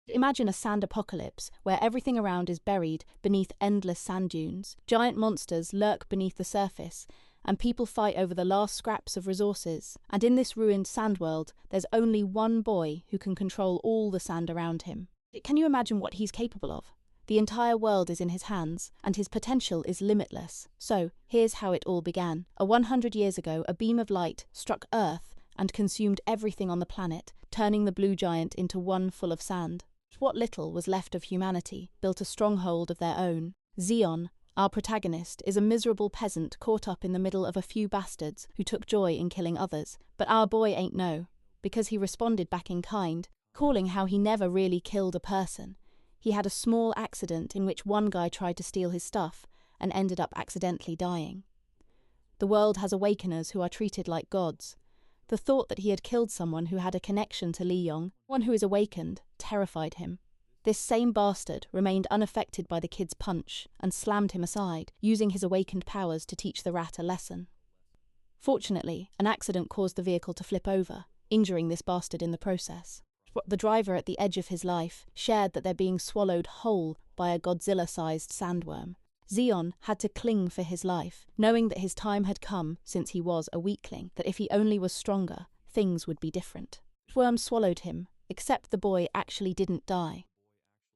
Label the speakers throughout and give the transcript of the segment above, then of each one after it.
Speaker 1: Imagine a sand apocalypse where everything around is buried beneath endless sand dunes. Giant monsters lurk beneath the surface, and people fight over the last scraps of resources. And in this ruined sand world, there's only one boy who can control all the sand around him. Can you imagine what he's capable of? The entire world is in his hands, and his potential is limitless. So, here's how it all began. 100 years ago, a beam of light struck Earth and consumed everything on the planet, turning the blue giant into one full of sand. What little was left of humanity built a stronghold of their own. Zeon, our protagonist, is a miserable peasant caught up in the middle of a few bastards who took joy in killing others. But our boy ain't no, because he responded back in kind, calling how he never really killed a person. He had a small accident in which one guy tried to steal his stuff and ended up accidentally dying. The world has awakeners who are treated like gods. The thought that he had killed someone who had a connection to Lee Yong, one who is awakened, terrified him. This same bastard remained unaffected by the kid's punch and slammed him aside, using his awakened powers to teach the rat a lesson. Fortunately, an accident caused the vehicle to flip over, injuring this bastard in the process. The driver at the edge of his life shared that they're being swallowed whole by a Godzilla-sized sandworm. Zeon had to cling for his life, knowing that his time had come since he was a weakling, that if he only was stronger, things would be different. The worm swallowed him, except the boy actually didn't die.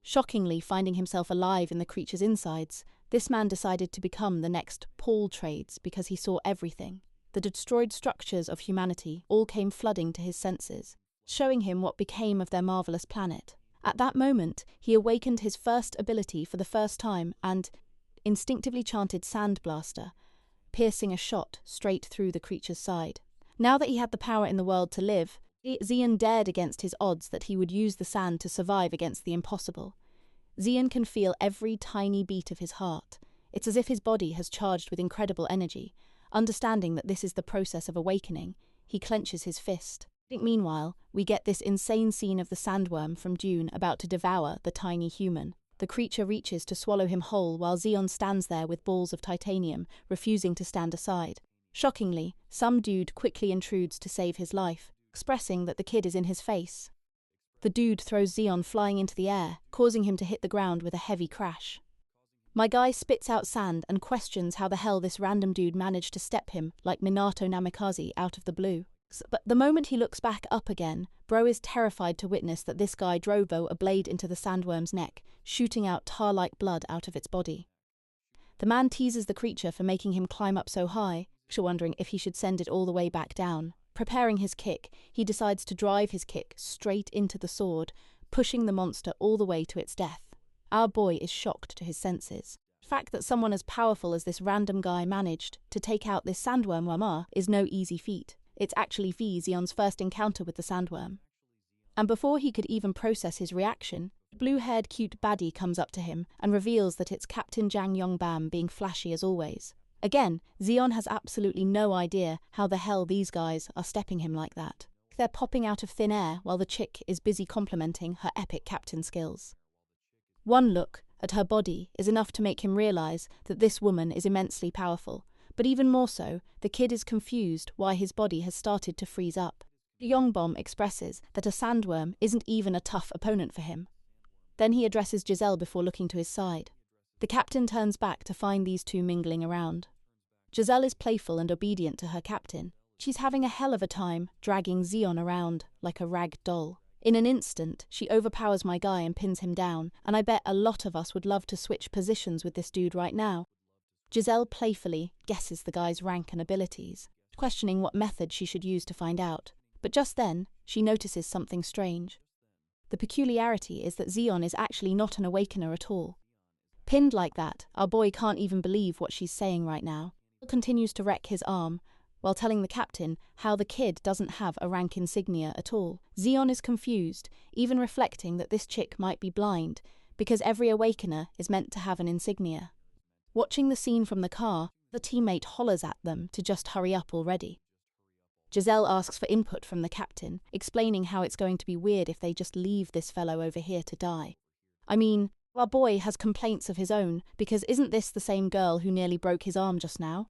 Speaker 1: Shockingly finding himself alive in the creature's insides, this man decided to become the next Paul Trades because he saw everything. The destroyed structures of humanity all came flooding to his senses, showing him what became of their marvelous planet. At that moment, he awakened his first ability for the first time and instinctively chanted Sand Blaster, piercing a shot straight through the creature's side. Now that he had the power in the world to live, Zeon dared against his odds that he would use the sand to survive against the impossible. Zeon can feel every tiny beat of his heart. It's as if his body has charged with incredible energy. Understanding that this is the process of awakening, he clenches his fist. Meanwhile, we get this insane scene of the sandworm from Dune about to devour the tiny human. The creature reaches to swallow him whole while Zeon stands there with balls of titanium, refusing to stand aside. Shockingly, some dude quickly intrudes to save his life, expressing that the kid is in his face. The dude throws Zeon flying into the air, causing him to hit the ground with a heavy crash. My guy spits out sand and questions how the hell this random dude managed to step him like Minato Namikaze out of the blue. But the moment he looks back up again, bro is terrified to witness that this guy drove a blade into the sandworm's neck, shooting out tar-like blood out of its body. The man teases the creature for making him climb up so high, wondering if he should send it all the way back down. Preparing his kick, he decides to drive his kick straight into the sword, pushing the monster all the way to its death. Our boy is shocked to his senses. The fact that someone as powerful as this random guy managed to take out this sandworm is no easy feat. It's actually Zeon's first encounter with the sandworm. And before he could even process his reaction, the blue-haired cute baddie comes up to him and reveals that it's Captain Jang Yongbam being flashy as always. Again, Zeon has absolutely no idea how the hell these guys are stepping him like that. They're popping out of thin air while the chick is busy complimenting her epic captain skills. One look at her body is enough to make him realize that this woman is immensely powerful. But even more so, the kid is confused why his body has started to freeze up. Yongbom expresses that a sandworm isn't even a tough opponent for him. Then he addresses Giselle before looking to his side. The captain turns back to find these two mingling around. Giselle is playful and obedient to her captain. She's having a hell of a time dragging Zeon around like a rag doll. In an instant, she overpowers my guy and pins him down, and I bet a lot of us would love to switch positions with this dude right now. Giselle playfully guesses the guy's rank and abilities, questioning what method she should use to find out. But just then, she notices something strange. The peculiarity is that Zeon is actually not an awakener at all. Pinned like that, our boy can't even believe what she's saying right now. He continues to wreck his arm, while telling the captain how the kid doesn't have a rank insignia at all. Zeon is confused, even reflecting that this chick might be blind, because every awakener is meant to have an insignia. Watching the scene from the car, the teammate hollers at them to just hurry up already. Giselle asks for input from the captain, explaining how it's going to be weird if they just leave this fellow over here to die. I mean, our boy has complaints of his own, because isn't this the same girl who nearly broke his arm just now?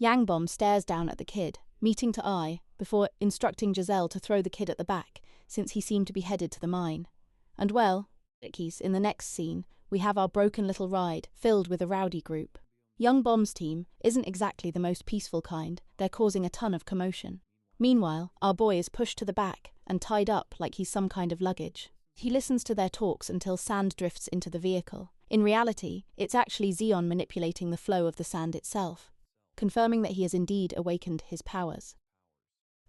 Speaker 1: Yangbom stares down at the kid, meeting to eye, before instructing Giselle to throw the kid at the back, since he seemed to be headed to the mine. And well, in the next scene, we have our broken little ride filled with a rowdy group. Young Bomb's team isn't exactly the most peaceful kind, they're causing a ton of commotion. Meanwhile, our boy is pushed to the back and tied up like he's some kind of luggage. He listens to their talks until sand drifts into the vehicle. In reality, it's actually Zeon manipulating the flow of the sand itself, confirming that he has indeed awakened his powers.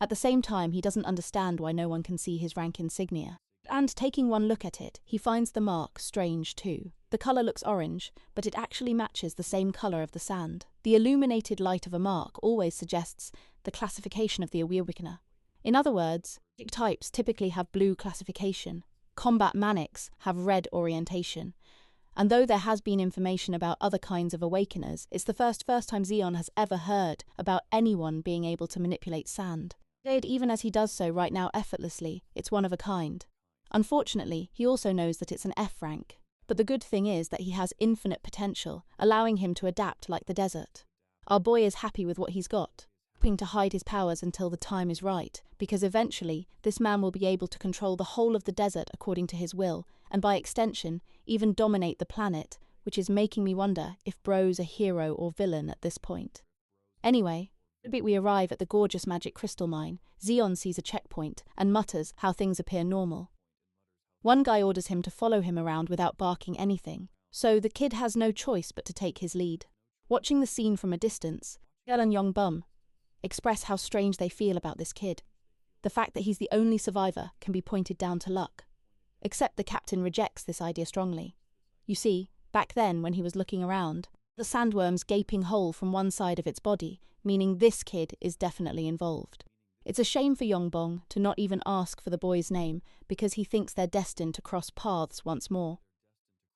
Speaker 1: At the same time, he doesn't understand why no one can see his rank insignia. And taking one look at it, he finds the mark strange too. The colour looks orange, but it actually matches the same colour of the sand. The illuminated light of a mark always suggests the classification of the awakener. In other words, types typically have blue classification. Combat manics have red orientation. And though there has been information about other kinds of awakeners, it's the first time Zeon has ever heard about anyone being able to manipulate sand. Even as he does so right now effortlessly, it's one of a kind. Unfortunately, he also knows that it's an F rank. But the good thing is that he has infinite potential, allowing him to adapt like the desert. Our boy is happy with what he's got, hoping to hide his powers until the time is right, because eventually this man will be able to control the whole of the desert according to his will, and by extension, even dominate the planet, which is making me wonder if Bro's a hero or villain at this point. Anyway, we arrive at the gorgeous magic crystal mine. Zeon sees a checkpoint and mutters how things appear normal. One guy orders him to follow him around without barking anything, so the kid has no choice but to take his lead. Watching the scene from a distance, Girl and Young Bum express how strange they feel about this kid. The fact that he's the only survivor can be pointed down to luck. Except the captain rejects this idea strongly. You see, back then when he was looking around, the sandworm's gaping hole from one side of its body, meaning this kid is definitely involved. It's a shame for Yongbong to not even ask for the boy's name because he thinks they're destined to cross paths once more.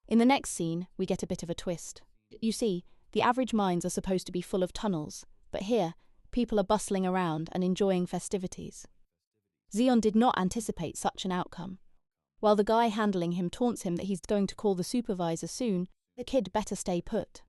Speaker 1: In the next scene, we get a bit of a twist. You see, the average mines are supposed to be full of tunnels, but here, people are bustling around and enjoying festivities. Zeon did not anticipate such an outcome. While the guy handling him taunts him that he's going to call the supervisor soon, the kid better stay put.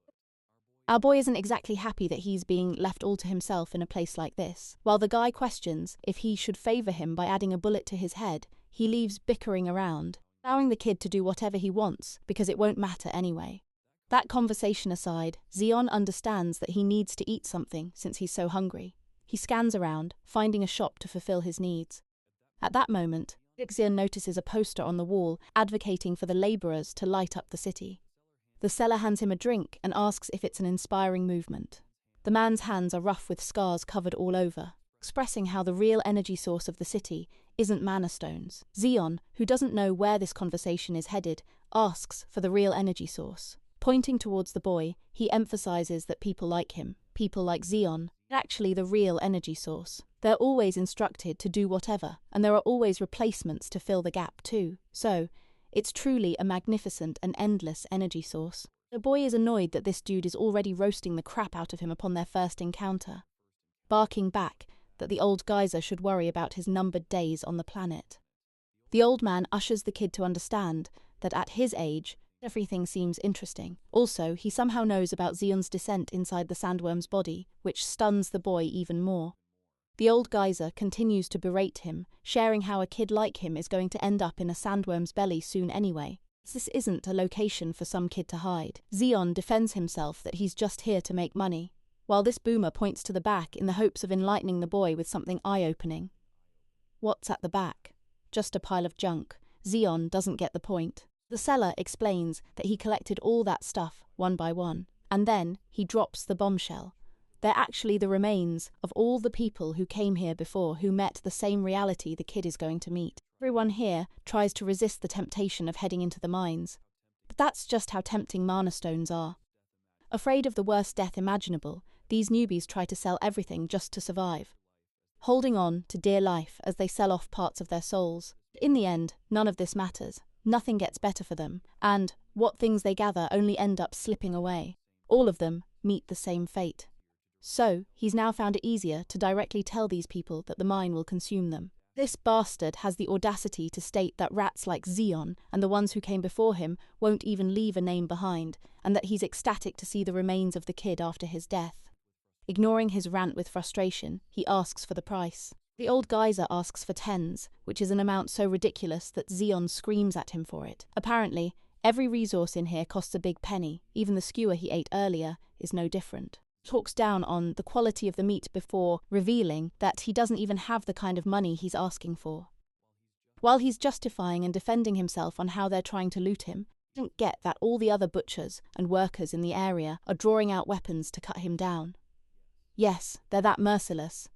Speaker 1: Our boy isn't exactly happy that he's being left all to himself in a place like this. While the guy questions if he should favour him by adding a bullet to his head, he leaves bickering around, allowing the kid to do whatever he wants because it won't matter anyway. That conversation aside, Zeon understands that he needs to eat something since he's so hungry. He scans around, finding a shop to fulfill his needs. At that moment, Zeon notices a poster on the wall advocating for the labourers to light up the city. The seller hands him a drink and asks if it's an inspiring movement. The man's hands are rough with scars covered all over, expressing how the real energy source of the city isn't mana stones. Zeon, who doesn't know where this conversation is headed, asks for the real energy source. Pointing towards the boy, he emphasizes that people like him, people like Zeon, are actually the real energy source. They're always instructed to do whatever, and there are always replacements to fill the gap too. So, it's truly a magnificent and endless energy source. The boy is annoyed that this dude is already roasting the crap out of him upon their first encounter, barking back that the old geyser should worry about his numbered days on the planet. The old man ushers the kid to understand that at his age, everything seems interesting. Also, he somehow knows about Zeon's descent inside the sandworm's body, which stuns the boy even more. The old geyser continues to berate him, sharing how a kid like him is going to end up in a sandworm's belly soon anyway. This isn't a location for some kid to hide. Zeon defends himself that he's just here to make money, while this boomer points to the back in the hopes of enlightening the boy with something eye-opening. What's at the back? Just a pile of junk. Zeon doesn't get the point. The seller explains that he collected all that stuff one by one, and then he drops the bombshell. They're actually the remains of all the people who came here before who met the same reality the kid is going to meet. Everyone here tries to resist the temptation of heading into the mines. But that's just how tempting mana stones are. Afraid of the worst death imaginable, these newbies try to sell everything just to survive, holding on to dear life as they sell off parts of their souls. In the end, none of this matters. Nothing gets better for them, and what things they gather only end up slipping away. All of them meet the same fate. So, he's now found it easier to directly tell these people that the mine will consume them. This bastard has the audacity to state that rats like Zeon and the ones who came before him won't even leave a name behind, and that he's ecstatic to see the remains of the kid after his death. Ignoring his rant with frustration, he asks for the price. The old geyser asks for tens, which is an amount so ridiculous that Zeon screams at him for it. Apparently, every resource in here costs a big penny. Even the skewer he ate earlier is no different. Talks down on the quality of the meat before revealing that he doesn't even have the kind of money he's asking for. While he's justifying and defending himself on how they're trying to loot him, he doesn't get that all the other butchers and workers in the area are drawing out weapons to cut him down. Yes, they're that merciless.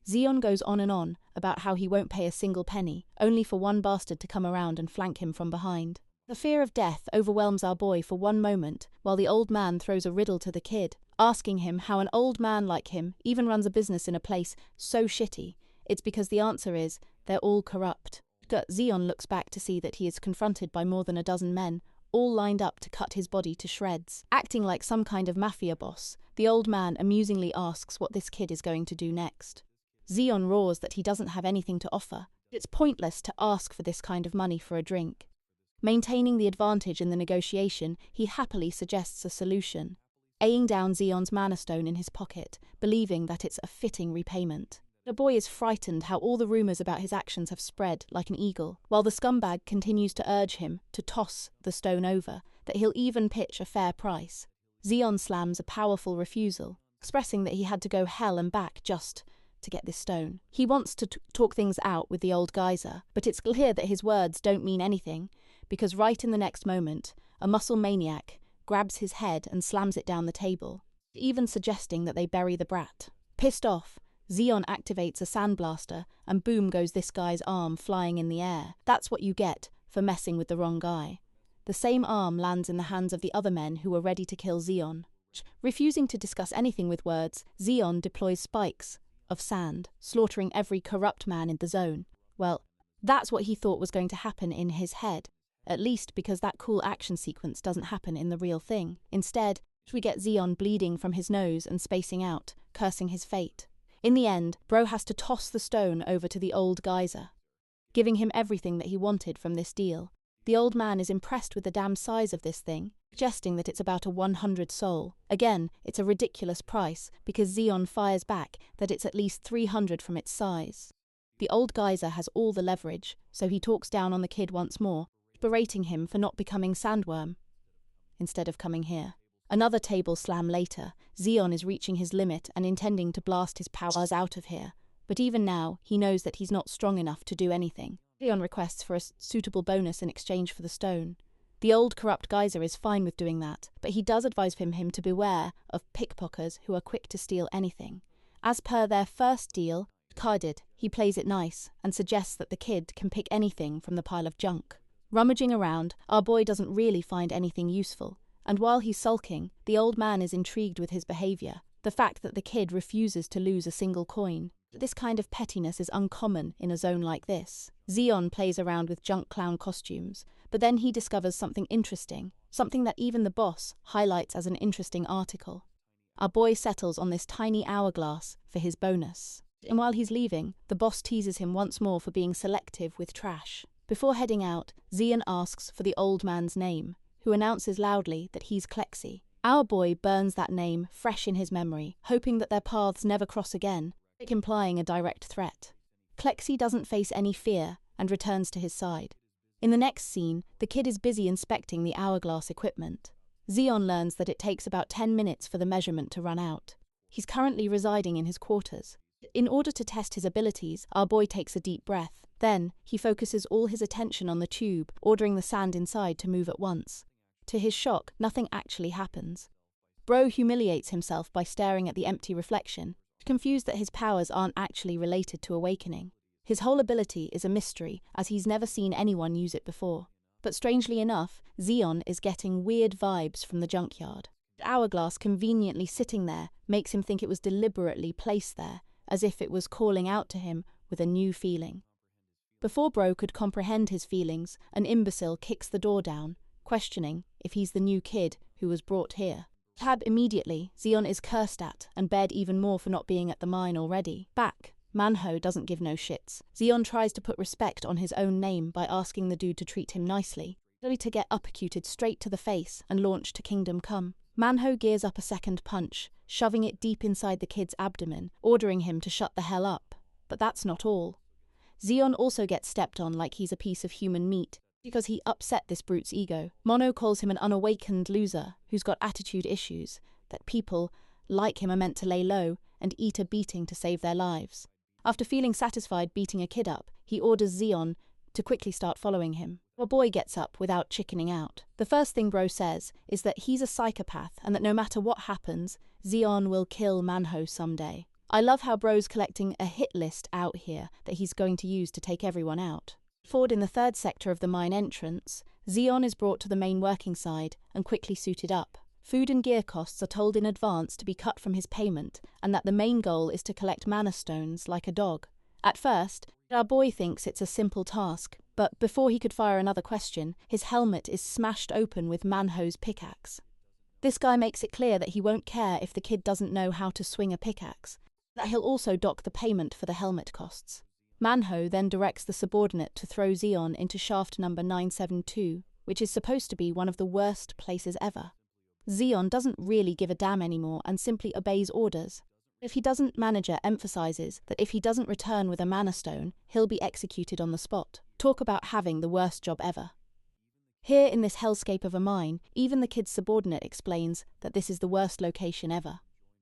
Speaker 1: Zeon goes on and on about how he won't pay a single penny, only for one bastard to come around and flank him from behind. The fear of death overwhelms our boy for one moment, while the old man throws a riddle to the kid, asking him how an old man like him even runs a business in a place so shitty. It's because the answer is, they're all corrupt. Zeon looks back to see that he is confronted by more than a dozen men, all lined up to cut his body to shreds. Acting like some kind of mafia boss, the old man amusingly asks what this kid is going to do next. Zeon roars that he doesn't have anything to offer. It's pointless to ask for this kind of money for a drink. Maintaining the advantage in the negotiation, he happily suggests a solution, weighing down Zeon's mana stone in his pocket, believing that it's a fitting repayment. The boy is frightened how all the rumours about his actions have spread like an eagle, while the scumbag continues to urge him to toss the stone over, that he'll even pitch a fair price. Zeon slams a powerful refusal, expressing that he had to go hell and back just to get this stone. He wants to talk things out with the old geyser, but it's clear that his words don't mean anything, because right in the next moment, a muscle maniac grabs his head and slams it down the table, even suggesting that they bury the brat. Pissed off, Zeon activates a sandblaster, and boom goes this guy's arm flying in the air. That's what you get for messing with the wrong guy. The same arm lands in the hands of the other men who were ready to kill Zeon. Refusing to discuss anything with words, Zeon deploys spikes of sand, slaughtering every corrupt man in the zone. Well, that's what he thought was going to happen in his head, at least because that cool action sequence doesn't happen in the real thing. Instead, we get Zeon bleeding from his nose and spacing out, cursing his fate. In the end, Bro has to toss the stone over to the old geyser, giving him everything that he wanted from this deal. The old man is impressed with the damn size of this thing, suggesting that it's about a 100 soul. Again, it's a ridiculous price, because Zeon fires back that it's at least 300 from its size. The old geyser has all the leverage, so he talks down on the kid once more, berating him for not becoming Sandworm instead of coming here. Another table slam later, Zeon is reaching his limit and intending to blast his powers out of here, but even now, he knows that he's not strong enough to do anything. Zeon requests for a suitable bonus in exchange for the stone. The old corrupt geyser is fine with doing that, but he does advise him to beware of pickpockets who are quick to steal anything. As per their first deal, carded, he plays it nice and suggests that the kid can pick anything from the pile of junk. Rummaging around, our boy doesn't really find anything useful, and while he's sulking, the old man is intrigued with his behaviour, the fact that the kid refuses to lose a single coin. This kind of pettiness is uncommon in a zone like this. Zeon plays around with junk clown costumes, but then he discovers something interesting, something that even the boss highlights as an interesting article. Our boy settles on this tiny hourglass for his bonus. And while he's leaving, the boss teases him once more for being selective with trash. Before heading out, Zeon asks for the old man's name, who announces loudly that he's Clexi. Our boy burns that name fresh in his memory, hoping that their paths never cross again, implying a direct threat. Clexi doesn't face any fear and returns to his side. In the next scene, the kid is busy inspecting the hourglass equipment. Zeon learns that it takes about 10 minutes for the measurement to run out. He's currently residing in his quarters. In order to test his abilities, our boy takes a deep breath. Then, he focuses all his attention on the tube, ordering the sand inside to move at once. To his shock, nothing actually happens. Bro humiliates himself by staring at the empty reflection, confused that his powers aren't actually related to awakening. His whole ability is a mystery, as he's never seen anyone use it before. But strangely enough, Zeon is getting weird vibes from the junkyard. The hourglass conveniently sitting there makes him think it was deliberately placed there, as if it was calling out to him with a new feeling. Before Bro could comprehend his feelings, an imbecile kicks the door down, questioning if he's the new kid who was brought here. Immediately, Zeon is cursed at and bared even more for not being at the mine already. Back, Manhwa doesn't give no shits. Zeon tries to put respect on his own name by asking the dude to treat him nicely, only to get uppercuted straight to the face and launched to Kingdom Come. Manhwa gears up a second punch, shoving it deep inside the kid's abdomen, ordering him to shut the hell up. But that's not all. Zeon also gets stepped on like he's a piece of human meat because he upset this brute's ego. Mono calls him an unawakened loser who's got attitude issues, that people like him are meant to lay low and eat a beating to save their lives. After feeling satisfied beating a kid up, he orders Zeon to quickly start following him. Our boy gets up without chickening out. The first thing Bro says is that he's a psychopath and that no matter what happens, Zeon will kill Manhwa someday. I love how Bro's collecting a hit list out here that he's going to use to take everyone out. Forward in the third sector of the mine entrance, Zeon is brought to the main working side and quickly suited up. Food and gear costs are told in advance to be cut from his payment, and that the main goal is to collect mana stones like a dog. At first, our boy thinks it's a simple task, but before he could fire another question, his helmet is smashed open with Manhwa's pickaxe. This guy makes it clear that he won't care if the kid doesn't know how to swing a pickaxe, that he'll also dock the payment for the helmet costs. Manhwa then directs the subordinate to throw Zeon into shaft number 972, which is supposed to be one of the worst places ever. Zeon doesn't really give a damn anymore and simply obeys orders. If he doesn't, manager emphasizes that if he doesn't return with a mana stone, he'll be executed on the spot. Talk about having the worst job ever. Here in this hellscape of a mine, even the kid's subordinate explains that this is the worst location ever.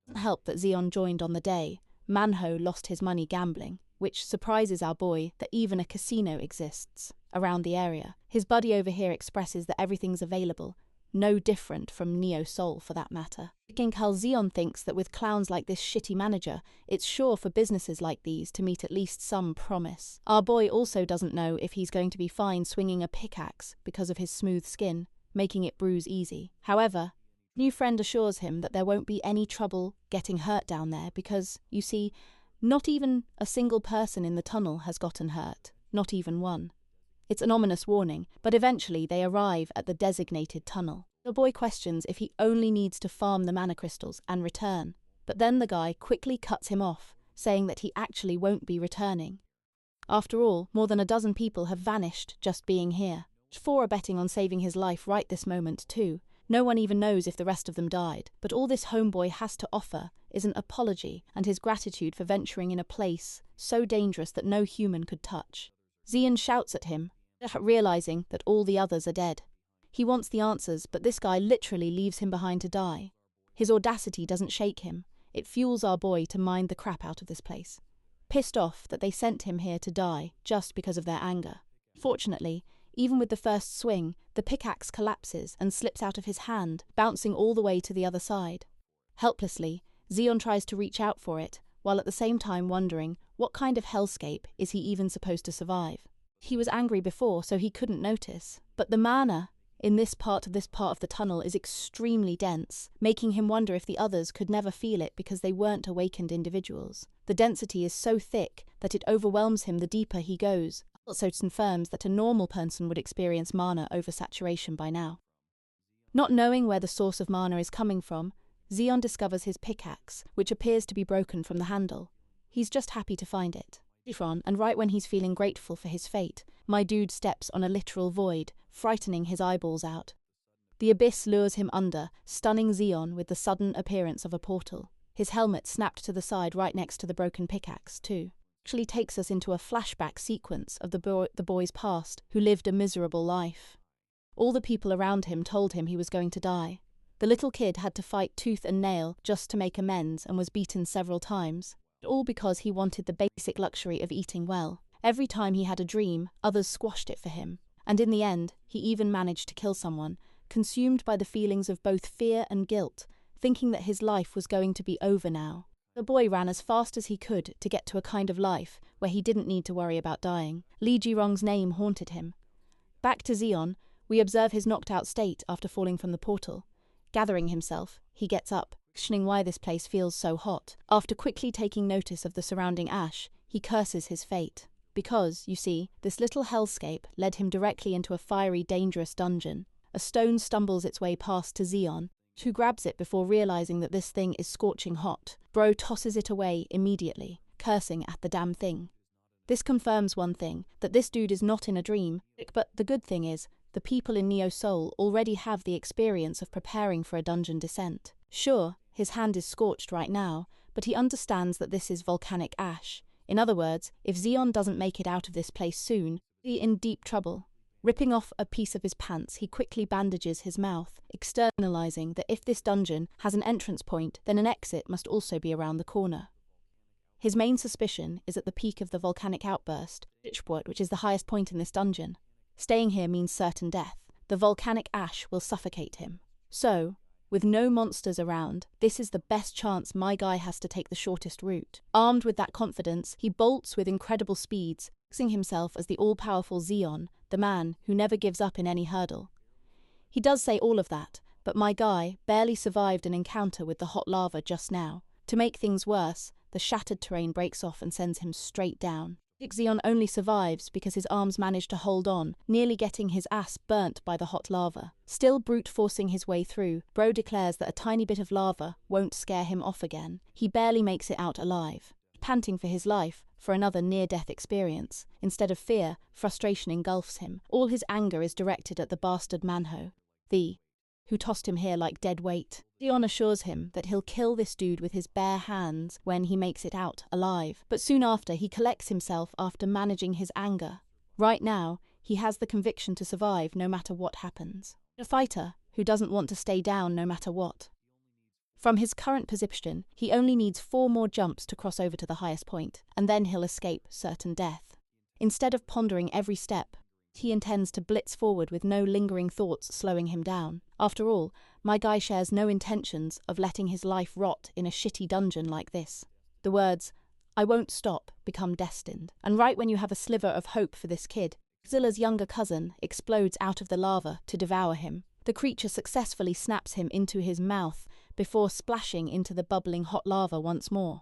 Speaker 1: It doesn't help that Zeon joined on the day. Manhwa lost his money gambling, which surprises our boy that even a casino exists around the area. His buddy over here expresses that everything's available, no different from Neo Soul for that matter. King Zeon thinks that with clowns like this shitty manager, it's sure for businesses like these to meet at least some promise. Our boy also doesn't know if he's going to be fine swinging a pickaxe because of his smooth skin, making it bruise easy. However, new friend assures him that there won't be any trouble getting hurt down there because, you see, not even a single person in the tunnel has gotten hurt, not even one. It's an ominous warning, but eventually they arrive at the designated tunnel. The boy questions if he only needs to farm the mana crystals and return, but then the guy quickly cuts him off, saying that he actually won't be returning. After all, more than a dozen people have vanished just being here. 4 are betting on saving his life right this moment too. No one even knows if the rest of them died, but all this homeboy has to offer is an apology and his gratitude for venturing in a place so dangerous that no human could touch. Zeon shouts at him, realizing that all the others are dead. He wants the answers, but this guy literally leaves him behind to die. His audacity doesn't shake him. It fuels our boy to mind the crap out of this place. Pissed off that they sent him here to die just because of their anger. Fortunately, even with the first swing, the pickaxe collapses and slips out of his hand, bouncing all the way to the other side. Helplessly, Zeon tries to reach out for it, while at the same time wondering what kind of hellscape is he even supposed to survive. He was angry before, so he couldn't notice, but the mana in this part of the tunnel is extremely dense, making him wonder if the others could never feel it because they weren't awakened individuals. The density is so thick that it overwhelms him the deeper he goes. Also confirms that a normal person would experience mana oversaturation by now. Not knowing where the source of mana is coming from, Zeon discovers his pickaxe, which appears to be broken from the handle. He's just happy to find it. And right when he's feeling grateful for his fate, my dude steps on a literal void, frightening his eyeballs out. The abyss lures him under, stunning Zeon with the sudden appearance of a portal. His helmet snapped to the side right next to the broken pickaxe, too. Actually takes us into a flashback sequence of the boy's past, who lived a miserable life. All the people around him told him he was going to die. The little kid had to fight tooth and nail just to make amends and was beaten several times. All because he wanted the basic luxury of eating well. Every time he had a dream, others squashed it for him. And in the end, he even managed to kill someone, consumed by the feelings of both fear and guilt, thinking that his life was going to be over now. The boy ran as fast as he could to get to a kind of life where he didn't need to worry about dying. Li Jirong's name haunted him. Back to Zeon, we observe his knocked-out state after falling from the portal. Gathering himself, he gets up, questioning why this place feels so hot. After quickly taking notice of the surrounding ash, he curses his fate. Because, you see, this little hellscape led him directly into a fiery, dangerous dungeon. A stone stumbles its way past to Zeon, who grabs it before realizing that this thing is scorching hot. Bro tosses it away immediately, cursing at the damn thing. This confirms one thing, that this dude is not in a dream, but the good thing is, the people in Neo Soul already have the experience of preparing for a dungeon descent. Sure, his hand is scorched right now, but he understands that this is volcanic ash. In other words, if Zeon doesn't make it out of this place soon, he'll be in deep trouble. Ripping off a piece of his pants, he quickly bandages his mouth, externalizing that if this dungeon has an entrance point, then an exit must also be around the corner. His main suspicion is at the peak of the volcanic outburst, which is the highest point in this dungeon. Staying here means certain death. The volcanic ash will suffocate him. So, with no monsters around, this is the best chance my guy has to take the shortest route. Armed with that confidence, he bolts with incredible speeds, fixing himself as the all-powerful Zeon, the man who never gives up in any hurdle. He does say all of that, but my guy barely survived an encounter with the hot lava just now. To make things worse, the shattered terrain breaks off and sends him straight down. Zeon only survives because his arms manage to hold on, nearly getting his ass burnt by the hot lava. Still brute-forcing his way through, Bro declares that a tiny bit of lava won't scare him off again. He barely makes it out alive. Panting for his life, for another near-death experience. Instead of fear, frustration engulfs him. All his anger is directed at the bastard Manhwa, who tossed him here like dead weight. Zeon assures him that he'll kill this dude with his bare hands when he makes it out alive, but soon after he collects himself after managing his anger. Right now, he has the conviction to survive no matter what happens. A fighter who doesn't want to stay down no matter what. From his current position, he only needs 4 more jumps to cross over to the highest point, and then he'll escape certain death. Instead of pondering every step, he intends to blitz forward with no lingering thoughts slowing him down. After all, my guy shares no intentions of letting his life rot in a shitty dungeon like this. The words, "I won't stop," become destined. And right when you have a sliver of hope for this kid, Zilla's younger cousin explodes out of the lava to devour him. The creature successfully snaps him into his mouth before splashing into the bubbling hot lava once more.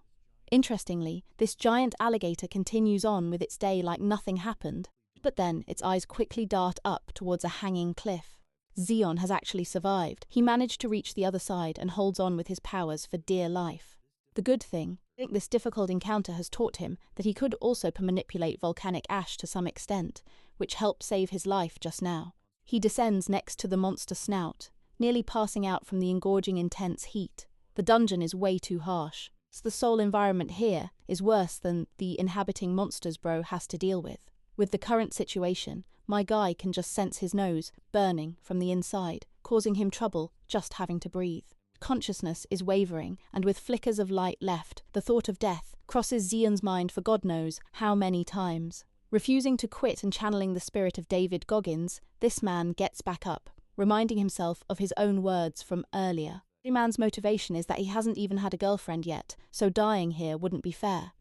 Speaker 1: Interestingly, this giant alligator continues on with its day like nothing happened. But then its eyes quickly dart up towards a hanging cliff. Zeon has actually survived. He managed to reach the other side and holds on with his powers for dear life. The good thing, I think this difficult encounter has taught him that he could also manipulate volcanic ash to some extent, which helped save his life just now. He descends next to the monster snout, nearly passing out from the engorging intense heat. The dungeon is way too harsh. The soul environment here is worse than the inhabiting monsters Bro has to deal with. With the current situation, my guy can just sense his nose burning from the inside, causing him trouble just having to breathe. Consciousness is wavering, and with flickers of light left, the thought of death crosses Zeon's mind for God knows how many times. Refusing to quit and channeling the spirit of David Goggins, this man gets back up, reminding himself of his own words from earlier. Every man's motivation is that he hasn't even had a girlfriend yet, so dying here wouldn't be fair.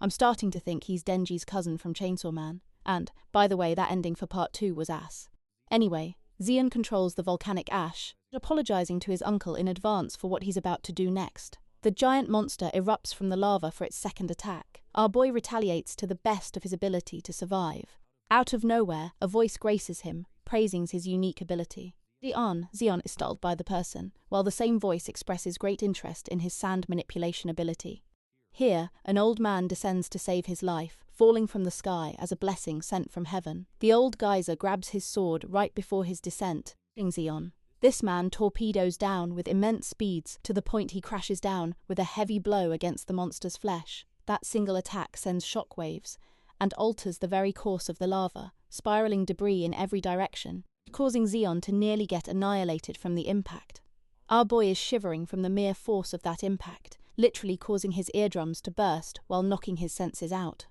Speaker 1: I'm starting to think he's Denji's cousin from Chainsaw Man. And, by the way, that ending for part 2 was ass. Anyway, Zeon controls the volcanic ash, apologizing to his uncle in advance for what he's about to do next. The giant monster erupts from the lava for its second attack. Our boy retaliates to the best of his ability to survive. Out of nowhere, a voice graces him, praising his unique ability. Zeon is startled by the person, while the same voice expresses great interest in his sand manipulation ability. Here, an old man descends to save his life, falling from the sky as a blessing sent from heaven. The old geyser grabs his sword right before his descent, hitting Zeon. This man torpedoes down with immense speeds to the point he crashes down with a heavy blow against the monster's flesh. That single attack sends shockwaves and alters the very course of the lava, spiraling debris in every direction, causing Zeon to nearly get annihilated from the impact. Our boy is shivering from the mere force of that impact, literally causing his eardrums to burst while knocking his senses out.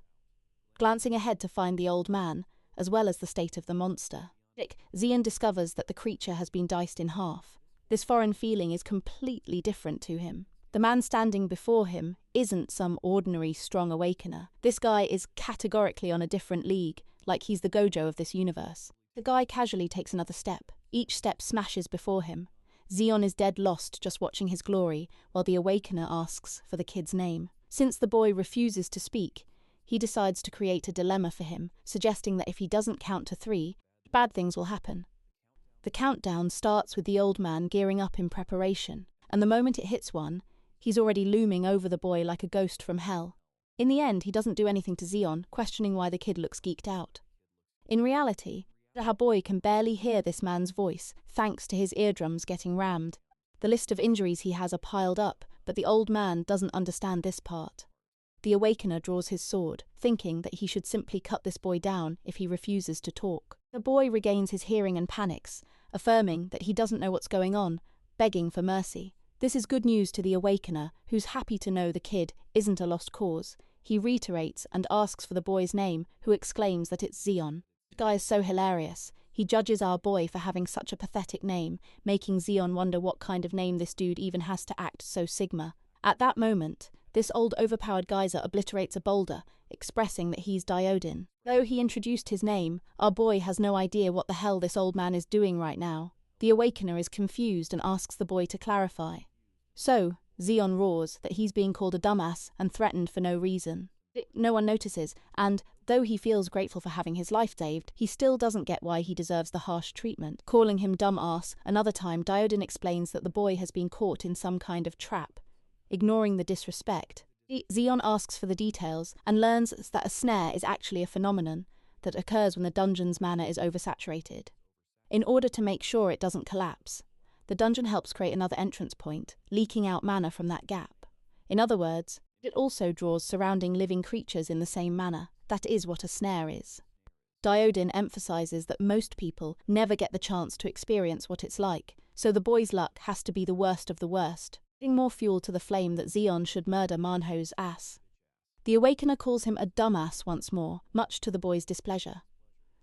Speaker 1: Glancing ahead to find the old man, as well as the state of the monster, Zeon discovers that the creature has been diced in half. This foreign feeling is completely different to him. The man standing before him isn't some ordinary strong awakener. This guy is categorically on a different league, like he's the Gojo of this universe. The guy casually takes another step. Each step smashes before him. Zeon is dead lost just watching his glory, while the awakener asks for the kid's name. Since the boy refuses to speak, he decides to create a dilemma for him, suggesting that if he doesn't count to 3, bad things will happen. The countdown starts with the old man gearing up in preparation, and the moment it hits 1, he's already looming over the boy like a ghost from hell. In the end, he doesn't do anything to Zeon, questioning why the kid looks geeked out. In reality, our boy can barely hear this man's voice, thanks to his eardrums getting rammed. The list of injuries he has are piled up, but the old man doesn't understand this part. the awakener draws his sword, thinking that he should simply cut this boy down if he refuses to talk. The boy regains his hearing and panics, affirming that he doesn't know what's going on, begging for mercy. This is good news to the awakener, who's happy to know the kid isn't a lost cause. He reiterates and asks for the boy's name, who exclaims that it's Zeon. The guy is so hilarious. He judges our boy for having such a pathetic name, making Zeon wonder what kind of name this dude even has to act so Sigma. At that moment, this old overpowered geyser obliterates a boulder, expressing that he's Diodin. Though he introduced his name, our boy has no idea what the hell this old man is doing right now. The awakener is confused and asks the boy to clarify. So, Zeon roars that he's being called a dumbass and threatened for no reason. No one notices, and though he feels grateful for having his life saved, he still doesn't get why he deserves the harsh treatment. Calling him dumbass, another time Diodin explains that the boy has been caught in some kind of trap. Ignoring the disrespect, Zeon asks for the details and learns that a snare is actually a phenomenon that occurs when the dungeon's mana is oversaturated. In order to make sure it doesn't collapse, the dungeon helps create another entrance point, leaking out mana from that gap. In other words, it also draws surrounding living creatures in the same manner. That is what a snare is. Diodin emphasizes that most people never get the chance to experience what it's like, so the boy's luck has to be the worst of the worst, adding more fuel to the flame that Zeon should murder Manhwa's ass. The awakener calls him a dumbass once more, much to the boy's displeasure.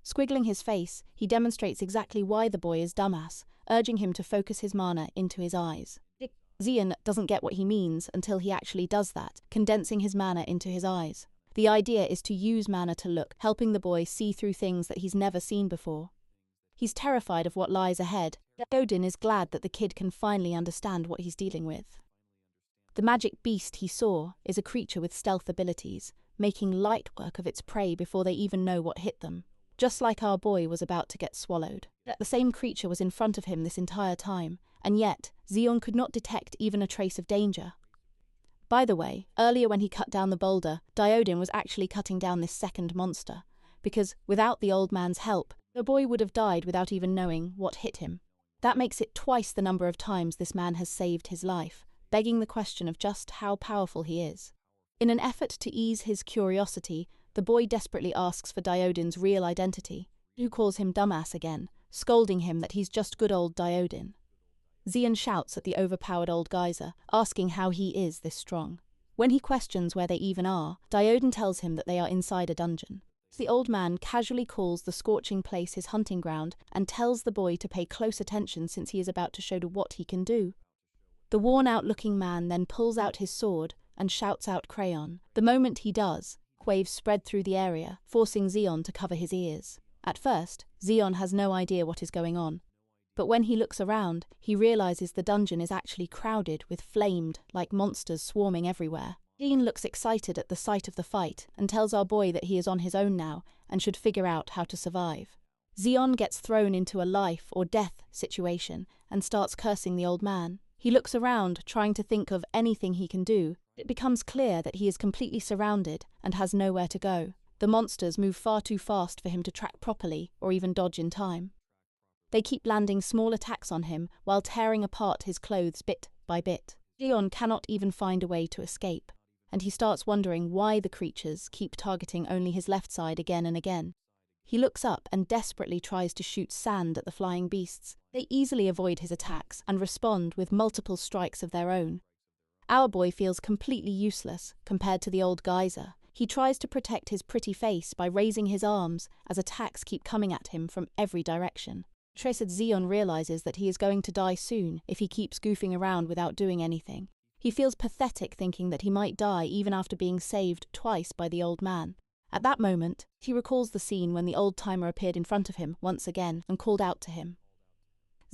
Speaker 1: Squiggling his face, he demonstrates exactly why the boy is dumbass, urging him to focus his mana into his eyes. Zeon doesn't get what he means until he actually does that, condensing his mana into his eyes. The idea is to use mana to look, helping the boy see through things that he's never seen before. He's terrified of what lies ahead. Diodin is glad that the kid can finally understand what he's dealing with. The magic beast he saw is a creature with stealth abilities, making light work of its prey before they even know what hit them. Just like our boy was about to get swallowed. The same creature was in front of him this entire time, and yet Zeon could not detect even a trace of danger. By the way, earlier when he cut down the boulder, Diodin was actually cutting down this second monster, because without the old man's help, the boy would have died without even knowing what hit him. That makes it twice the number of times this man has saved his life, begging the question of just how powerful he is. In an effort to ease his curiosity, the boy desperately asks for Diodin's real identity, who calls him dumbass again, scolding him that he's just good old Diodin. Zeon shouts at the overpowered old geyser, asking how he is this strong. When he questions where they even are, Diodin tells him that they are inside a dungeon. The old man casually calls the scorching place his hunting ground and tells the boy to pay close attention since he is about to show what he can do. The worn-out-looking man then pulls out his sword and shouts out Crayon. The moment he does, waves spread through the area, forcing Zeon to cover his ears. At first, Zeon has no idea what is going on, but when he looks around, he realizes the dungeon is actually crowded with flamed, like monsters swarming everywhere. Dean looks excited at the sight of the fight and tells our boy that he is on his own now and should figure out how to survive. Zeon gets thrown into a life or death situation and starts cursing the old man. He looks around, trying to think of anything he can do. It becomes clear that he is completely surrounded and has nowhere to go. The monsters move far too fast for him to track properly or even dodge in time. They keep landing small attacks on him while tearing apart his clothes bit by bit. Zeon cannot even find a way to escape, and he starts wondering why the creatures keep targeting only his left side again and again. He looks up and desperately tries to shoot sand at the flying beasts. They easily avoid his attacks and respond with multiple strikes of their own. Our boy feels completely useless compared to the old geyser. He tries to protect his pretty face by raising his arms as attacks keep coming at him from every direction. Traced Zeon realizes that he is going to die soon if he keeps goofing around without doing anything. He feels pathetic thinking that he might die even after being saved twice by the old man. At that moment, he recalls the scene when the old-timer appeared in front of him once again and called out to him.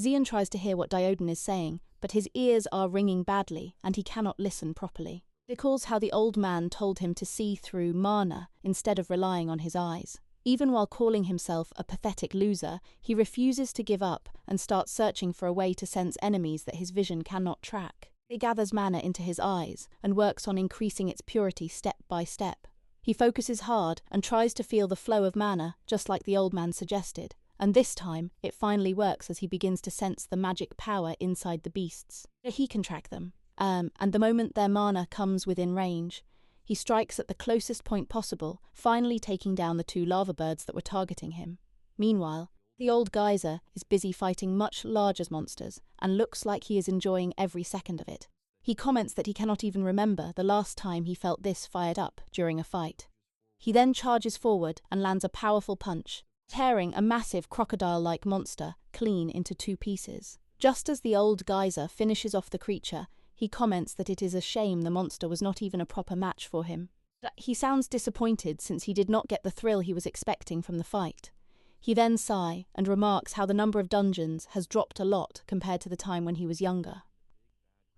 Speaker 1: Zeon tries to hear what Diodin is saying, but his ears are ringing badly and he cannot listen properly. He recalls how the old man told him to see through mana instead of relying on his eyes. Even while calling himself a pathetic loser, he refuses to give up and starts searching for a way to sense enemies that his vision cannot track. He gathers mana into his eyes and works on increasing its purity step by step. He focuses hard and tries to feel the flow of mana, just like the old man suggested. And this time, it finally works as he begins to sense the magic power inside the beasts. He can track them. And the moment their mana comes within range, He strikes at the closest point possible, finally taking down the two lava birds that were targeting him. Meanwhile, the old geyser is busy fighting much larger monsters and looks like he is enjoying every second of it. He comments that he cannot even remember the last time he felt this fired up during a fight. He then charges forward and lands a powerful punch, tearing a massive crocodile-like monster clean into two pieces. Just as the old geyser finishes off the creature, he comments that it is a shame the monster was not even a proper match for him. He sounds disappointed since he did not get the thrill he was expecting from the fight. He then sighs and remarks how the number of dungeons has dropped a lot compared to the time when he was younger.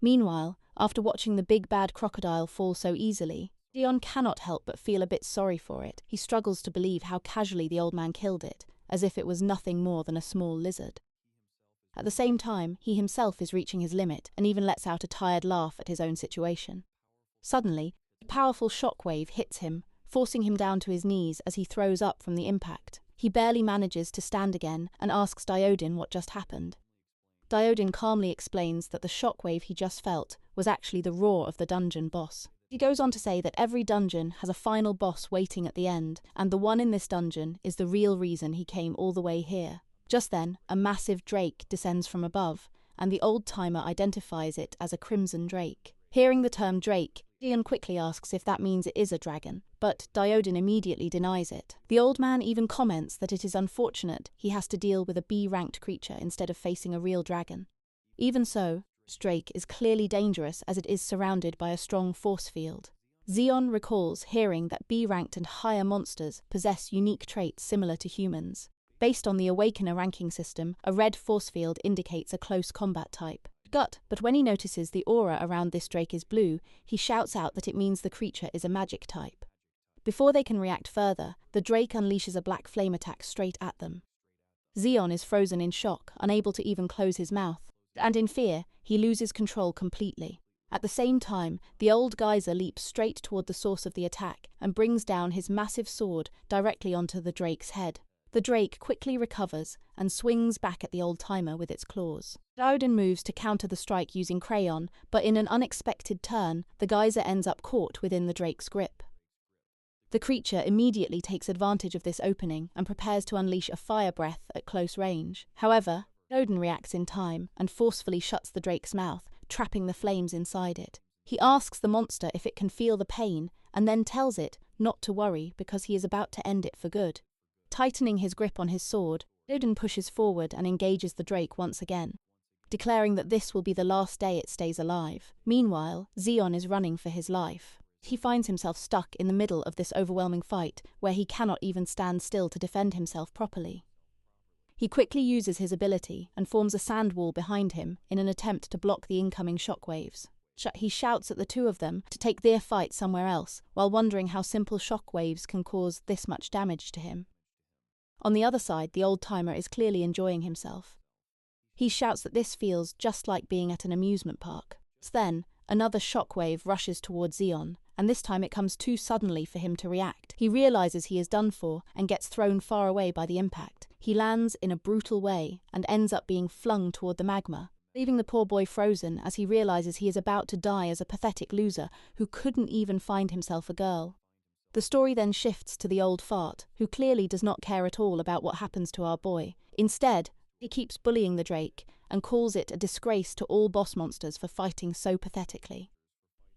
Speaker 1: Meanwhile, after watching the big bad crocodile fall so easily, Dion cannot help but feel a bit sorry for it. He struggles to believe how casually the old man killed it, as if it was nothing more than a small lizard. At the same time, he himself is reaching his limit and even lets out a tired laugh at his own situation. Suddenly, a powerful shockwave hits him, forcing him down to his knees as he throws up from the impact. He barely manages to stand again and asks Diodin what just happened. Diodin calmly explains that the shockwave he just felt was actually the roar of the dungeon boss. He goes on to say that every dungeon has a final boss waiting at the end, and the one in this dungeon is the real reason he came all the way here. Just then, a massive drake descends from above, and the old-timer identifies it as a crimson drake. Hearing the term drake, Dion quickly asks if that means it is a dragon, but Diodin immediately denies it. The old man even comments that it is unfortunate he has to deal with a B-ranked creature instead of facing a real dragon. Even so, this drake is clearly dangerous as it is surrounded by a strong force field. Xion recalls hearing that B-ranked and higher monsters possess unique traits similar to humans. Based on the Awakener ranking system, a red force field indicates a close combat type. But when he notices the aura around this drake is blue, he shouts out that it means the creature is a magic type. Before they can react further, the drake unleashes a black flame attack straight at them. Xion is frozen in shock, unable to even close his mouth, and in fear, he loses control completely. At the same time, the old geyser leaps straight toward the source of the attack and brings down his massive sword directly onto the drake's head. The drake quickly recovers and swings back at the old-timer with its claws. Diodin moves to counter the strike using crayon, but in an unexpected turn, the geyser ends up caught within the drake's grip. The creature immediately takes advantage of this opening and prepares to unleash a fire breath at close range. However, Diodin reacts in time and forcefully shuts the drake's mouth, trapping the flames inside it. He asks the monster if it can feel the pain, and then tells it not to worry because he is about to end it for good. Tightening his grip on his sword, Diodin pushes forward and engages the drake once again, declaring that this will be the last day it stays alive. Meanwhile, Xion is running for his life. He finds himself stuck in the middle of this overwhelming fight, where he cannot even stand still to defend himself properly. He quickly uses his ability and forms a sand wall behind him in an attempt to block the incoming shockwaves. He shouts at the two of them to take their fight somewhere else, while wondering how simple shockwaves can cause this much damage to him. On the other side, the old-timer is clearly enjoying himself. He shouts that this feels just like being at an amusement park. Then, another shockwave rushes towards Xion, and this time it comes too suddenly for him to react. He realizes he is done for and gets thrown far away by the impact. He lands in a brutal way and ends up being flung toward the magma, leaving the poor boy frozen as he realizes he is about to die as a pathetic loser who couldn't even find himself a girl. The story then shifts to the old fart, who clearly does not care at all about what happens to our boy. Instead, he keeps bullying the drake and calls it a disgrace to all boss monsters for fighting so pathetically.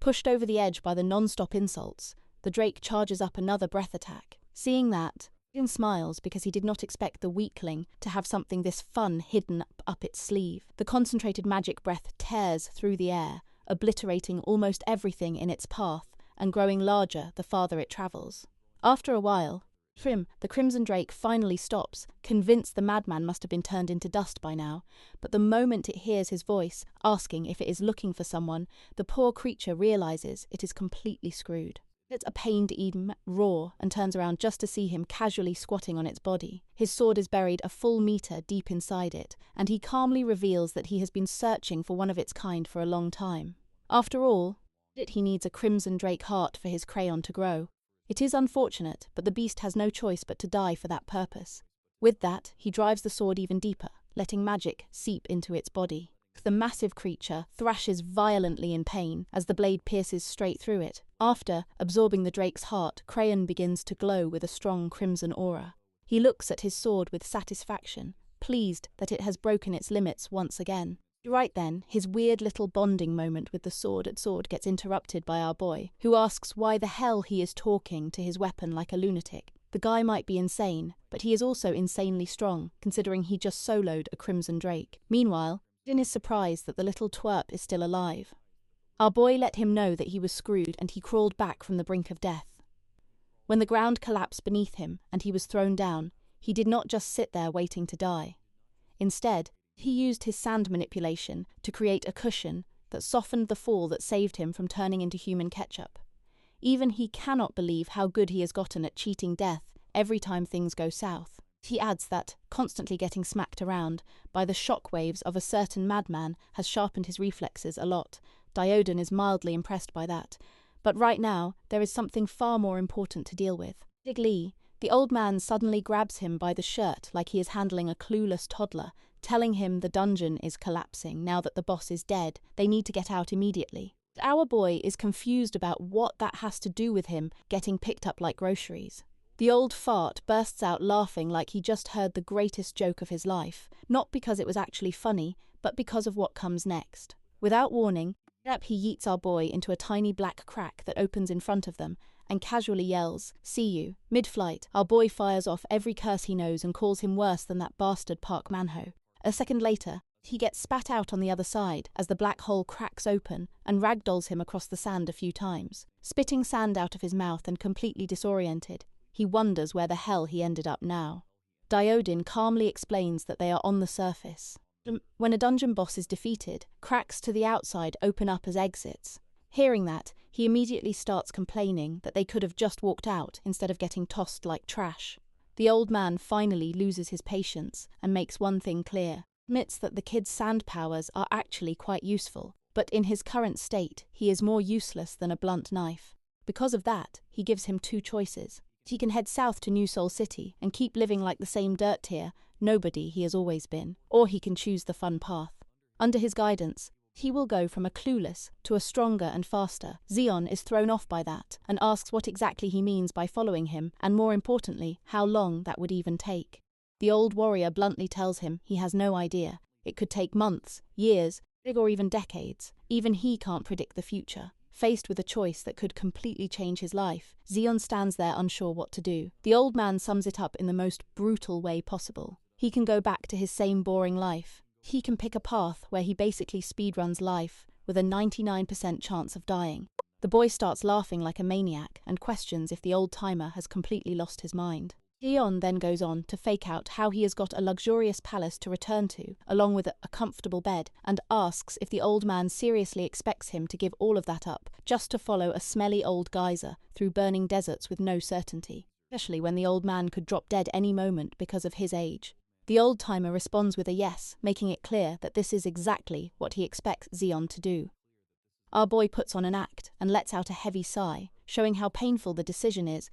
Speaker 1: Pushed over the edge by the non-stop insults, the drake charges up another breath attack. Seeing that, Dion smiles because he did not expect the weakling to have something this fun hidden up its sleeve. The concentrated magic breath tears through the air, obliterating almost everything in its path and growing larger the farther it travels. After a while, the crimson drake finally stops, convinced the madman must have been turned into dust by now, but the moment it hears his voice, asking if it is looking for someone, the poor creature realizes it is completely screwed. It's a pained Eden roar and turns around just to see him casually squatting on its body. His sword is buried a full meter deep inside it, and he calmly reveals that he has been searching for one of its kind for a long time. After all, he needs a crimson drake heart for his crayon to grow. It is unfortunate, but the beast has no choice but to die for that purpose. With that, he drives the sword even deeper, letting magic seep into its body. The massive creature thrashes violently in pain as the blade pierces straight through it. After absorbing the drake's heart, Crayon begins to glow with a strong crimson aura. He looks at his sword with satisfaction, pleased that it has broken its limits once again. Right then, his weird little bonding moment with the sword gets interrupted by our boy, who asks why the hell he is talking to his weapon like a lunatic. The guy might be insane, but he is also insanely strong, considering he just soloed a crimson drake. Meanwhile, Jin is surprised that the little twerp is still alive. Our boy let him know that he was screwed and he crawled back from the brink of death. When the ground collapsed beneath him and he was thrown down, he did not just sit there waiting to die. Instead, he used his sand manipulation to create a cushion that softened the fall that saved him from turning into human ketchup. Even he cannot believe how good he has gotten at cheating death every time things go south. He adds that constantly getting smacked around by the shockwaves of a certain madman has sharpened his reflexes a lot. Diodon is mildly impressed by that, but right now there is something far more important to deal with. Digli, the old man suddenly grabs him by the shirt like he is handling a clueless toddler, telling him the dungeon is collapsing now that the boss is dead. They need to get out immediately. Our boy is confused about what that has to do with him getting picked up like groceries. The old fart bursts out laughing like he just heard the greatest joke of his life, not because it was actually funny, but because of what comes next. Without warning, he yeets our boy into a tiny black crack that opens in front of them and casually yells, "See you." Mid-flight, our boy fires off every curse he knows and calls him worse than that bastard Park Manhwa. A second later, he gets spat out on the other side as the black hole cracks open and ragdolls him across the sand a few times. Spitting sand out of his mouth and completely disoriented, he wonders where the hell he ended up now. Diodin calmly explains that they are on the surface. When a dungeon boss is defeated, cracks to the outside open up as exits. Hearing that, he immediately starts complaining that they could have just walked out instead of getting tossed like trash. The old man finally loses his patience and makes one thing clear. Admits that the kid's sand powers are actually quite useful, but in his current state, he is more useless than a blunt knife. Because of that, he gives him two choices. He can head south to New Soul City and keep living like the same dirt tier, nobody he has always been, or he can choose the fun path. Under his guidance, he will go from a clueless to a stronger and faster. Zeon is thrown off by that and asks what exactly he means by following him, and more importantly, how long that would even take. The old warrior bluntly tells him he has no idea. It could take months, years, or even decades. Even he can't predict the future. Faced with a choice that could completely change his life, Zeon stands there unsure what to do. The old man sums it up in the most brutal way possible. He can go back to his same boring life. He can pick a path where he basically speedruns life with a 99% chance of dying. The boy starts laughing like a maniac and questions if the old-timer has completely lost his mind. Zeon then goes on to fake out how he has got a luxurious palace to return to, along with a comfortable bed, and asks if the old man seriously expects him to give all of that up, just to follow a smelly old geyser through burning deserts with no certainty, especially when the old man could drop dead any moment because of his age. The old-timer responds with a yes, making it clear that this is exactly what he expects Zeon to do. Our boy puts on an act and lets out a heavy sigh, showing how painful the decision is,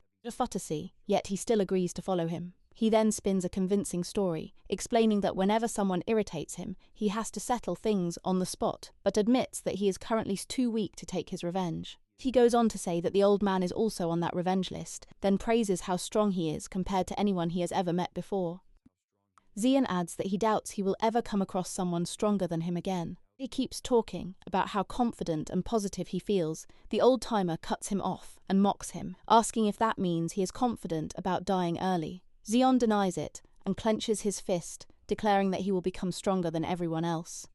Speaker 1: yet he still agrees to follow him. He then spins a convincing story, explaining that whenever someone irritates him, he has to settle things on the spot, but admits that he is currently too weak to take his revenge. He goes on to say that the old man is also on that revenge list, then praises how strong he is compared to anyone he has ever met before. Zeon adds that he doubts he will ever come across someone stronger than him again. He keeps talking about how confident and positive he feels. The old-timer cuts him off and mocks him, asking if that means he is confident about dying early. Zeon denies it and clenches his fist, declaring that he will become stronger than everyone else.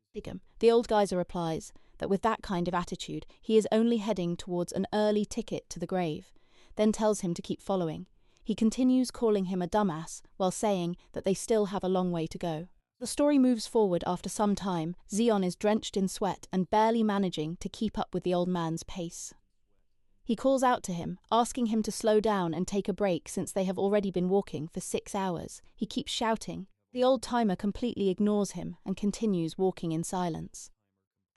Speaker 1: The old geyser replies that with that kind of attitude, he is only heading towards an early ticket to the grave, then tells him to keep following. He continues calling him a dumbass while saying that they still have a long way to go. The story moves forward after some time. Zeon is drenched in sweat and barely managing to keep up with the old man's pace. He calls out to him, asking him to slow down and take a break since they have already been walking for 6 hours. He keeps shouting. The old-timer completely ignores him and continues walking in silence.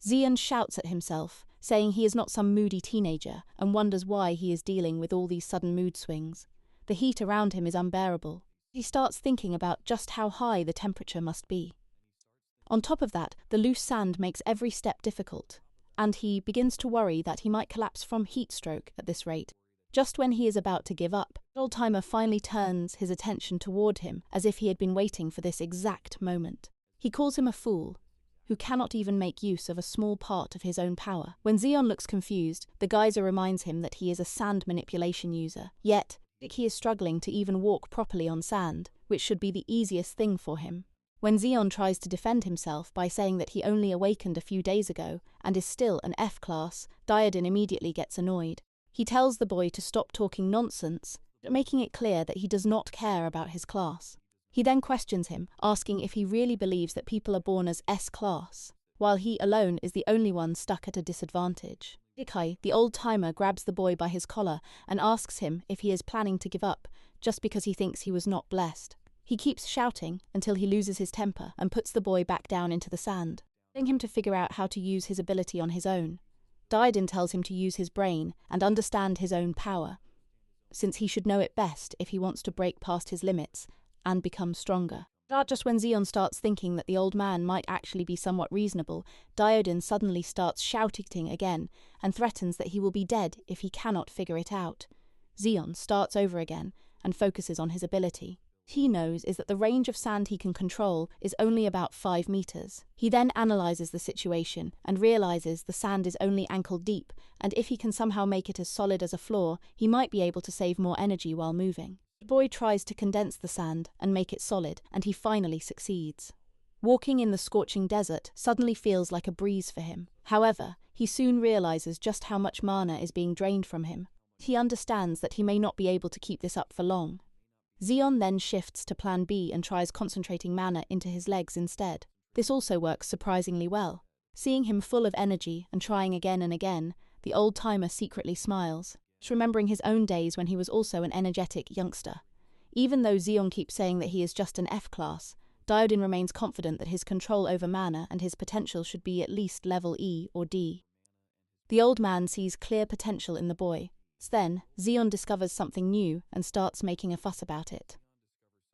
Speaker 1: Zeon shouts at himself, saying he is not some moody teenager and wonders why he is dealing with all these sudden mood swings. The heat around him is unbearable. He starts thinking about just how high the temperature must be. On top of that, the loose sand makes every step difficult, and he begins to worry that he might collapse from heat stroke at this rate. Just when he is about to give up, the old-timer finally turns his attention toward him as if he had been waiting for this exact moment. He calls him a fool, who cannot even make use of a small part of his own power. When Zeon looks confused, the geyser reminds him that he is a sand manipulation user. Yet, he is struggling to even walk properly on sand, which should be the easiest thing for him. When Zeon tries to defend himself by saying that he only awakened a few days ago and is still an F-class, Diodin immediately gets annoyed. He tells the boy to stop talking nonsense, making it clear that he does not care about his class. He then questions him, asking if he really believes that people are born as S-class, while he alone is the only one stuck at a disadvantage. Ikai, the old-timer, grabs the boy by his collar and asks him if he is planning to give up, just because he thinks he was not blessed. He keeps shouting until he loses his temper and puts the boy back down into the sand, telling him to figure out how to use his ability on his own. Diodin tells him to use his brain and understand his own power, since he should know it best if he wants to break past his limits and become stronger. But just when Zeon starts thinking that the old man might actually be somewhat reasonable, Diodin suddenly starts shouting again and threatens that he will be dead if he cannot figure it out. Zeon starts over again and focuses on his ability. He knows is that the range of sand he can control is only about 5 meters. He then analyzes the situation and realizes the sand is only ankle deep, and if he can somehow make it as solid as a floor, he might be able to save more energy while moving. The boy tries to condense the sand and make it solid, and he finally succeeds. Walking in the scorching desert suddenly feels like a breeze for him. However, he soon realizes just how much mana is being drained from him. He understands that he may not be able to keep this up for long. Zeon then shifts to plan B and tries concentrating mana into his legs instead. This also works surprisingly well. Seeing him full of energy and trying again and again, the old-timer secretly smiles, remembering his own days when he was also an energetic youngster. Even though Zeon keeps saying that he is just an F-class, Diodin remains confident that his control over mana and his potential should be at least level E or D. The old man sees clear potential in the boy. Then, Zeon discovers something new and starts making a fuss about it.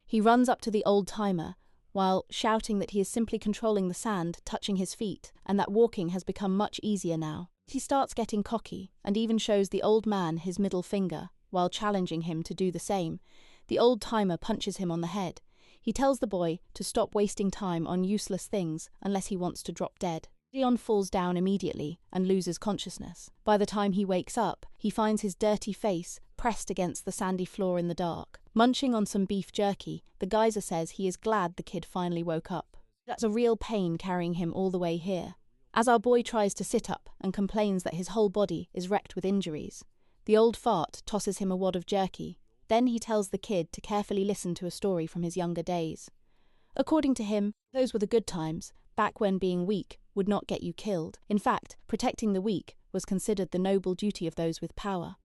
Speaker 1: He runs up to the old-timer, while shouting that he is simply controlling the sand touching his feet, and that walking has become much easier now. He starts getting cocky, and even shows the old man his middle finger, while challenging him to do the same. The old-timer punches him on the head. He tells the boy to stop wasting time on useless things unless he wants to drop dead. Zeon falls down immediately and loses consciousness. By the time he wakes up, he finds his dirty face pressed against the sandy floor in the dark. Munching on some beef jerky, the geyser says he is glad the kid finally woke up. That's a real pain carrying him all the way here. As our boy tries to sit up and complains that his whole body is wrecked with injuries, the old fart tosses him a wad of jerky. Then he tells the kid to carefully listen to a story from his younger days. According to him, those were the good times, back when being weak would not get you killed. In fact, protecting the weak was considered the noble duty of those with power.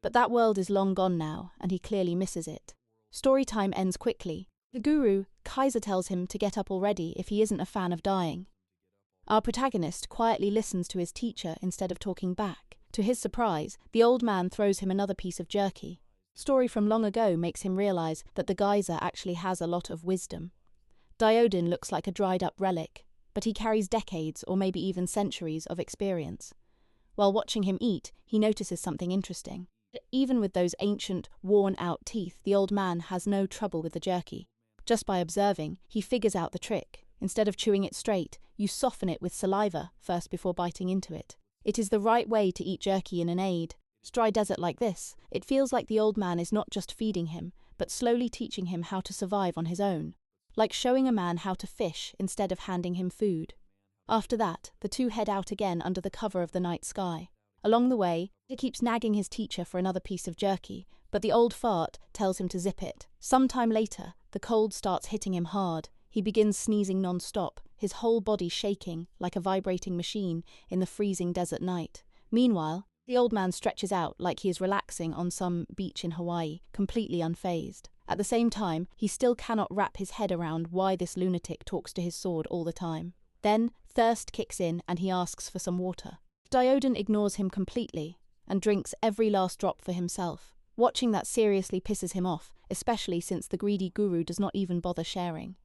Speaker 1: But that world is long gone now, and he clearly misses it. Storytime ends quickly. The guru, Kaiser, tells him to get up already if he isn't a fan of dying. Our protagonist quietly listens to his teacher instead of talking back. To his surprise, the old man throws him another piece of jerky. Story from long ago makes him realize that the geyser actually has a lot of wisdom. Diodin looks like a dried-up relic, but he carries decades or maybe even centuries of experience. While watching him eat, he notices something interesting. Even with those ancient, worn-out teeth, the old man has no trouble with the jerky. Just by observing, he figures out the trick. Instead of chewing it straight, you soften it with saliva first before biting into it. It is the right way to eat jerky in an aid. Dry desert like this, it feels like the old man is not just feeding him, but slowly teaching him how to survive on his own. Like showing a man how to fish instead of handing him food. After that, the two head out again under the cover of the night sky. Along the way, he keeps nagging his teacher for another piece of jerky, but the old fart tells him to zip it. Sometime later, the cold starts hitting him hard. He begins sneezing non-stop, his whole body shaking like a vibrating machine in the freezing desert night. Meanwhile, the old man stretches out like he is relaxing on some beach in Hawaii, completely unfazed. At the same time, he still cannot wrap his head around why this lunatic talks to his sword all the time. Then, thirst kicks in and he asks for some water. Diodin ignores him completely and drinks every last drop for himself. Watching that seriously pisses him off, especially since the greedy guru does not even bother sharing.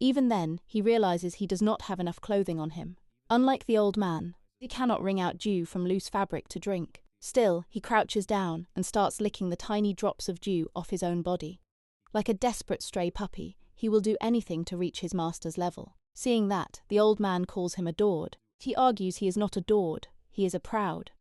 Speaker 1: Even then, he realizes he does not have enough clothing on him. Unlike the old man, he cannot wring out dew from loose fabric to drink. Still, he crouches down and starts licking the tiny drops of dew off his own body. Like a desperate stray puppy, he will do anything to reach his master's level. Seeing that, the old man calls him adored. He argues he is not adored, he is a proud.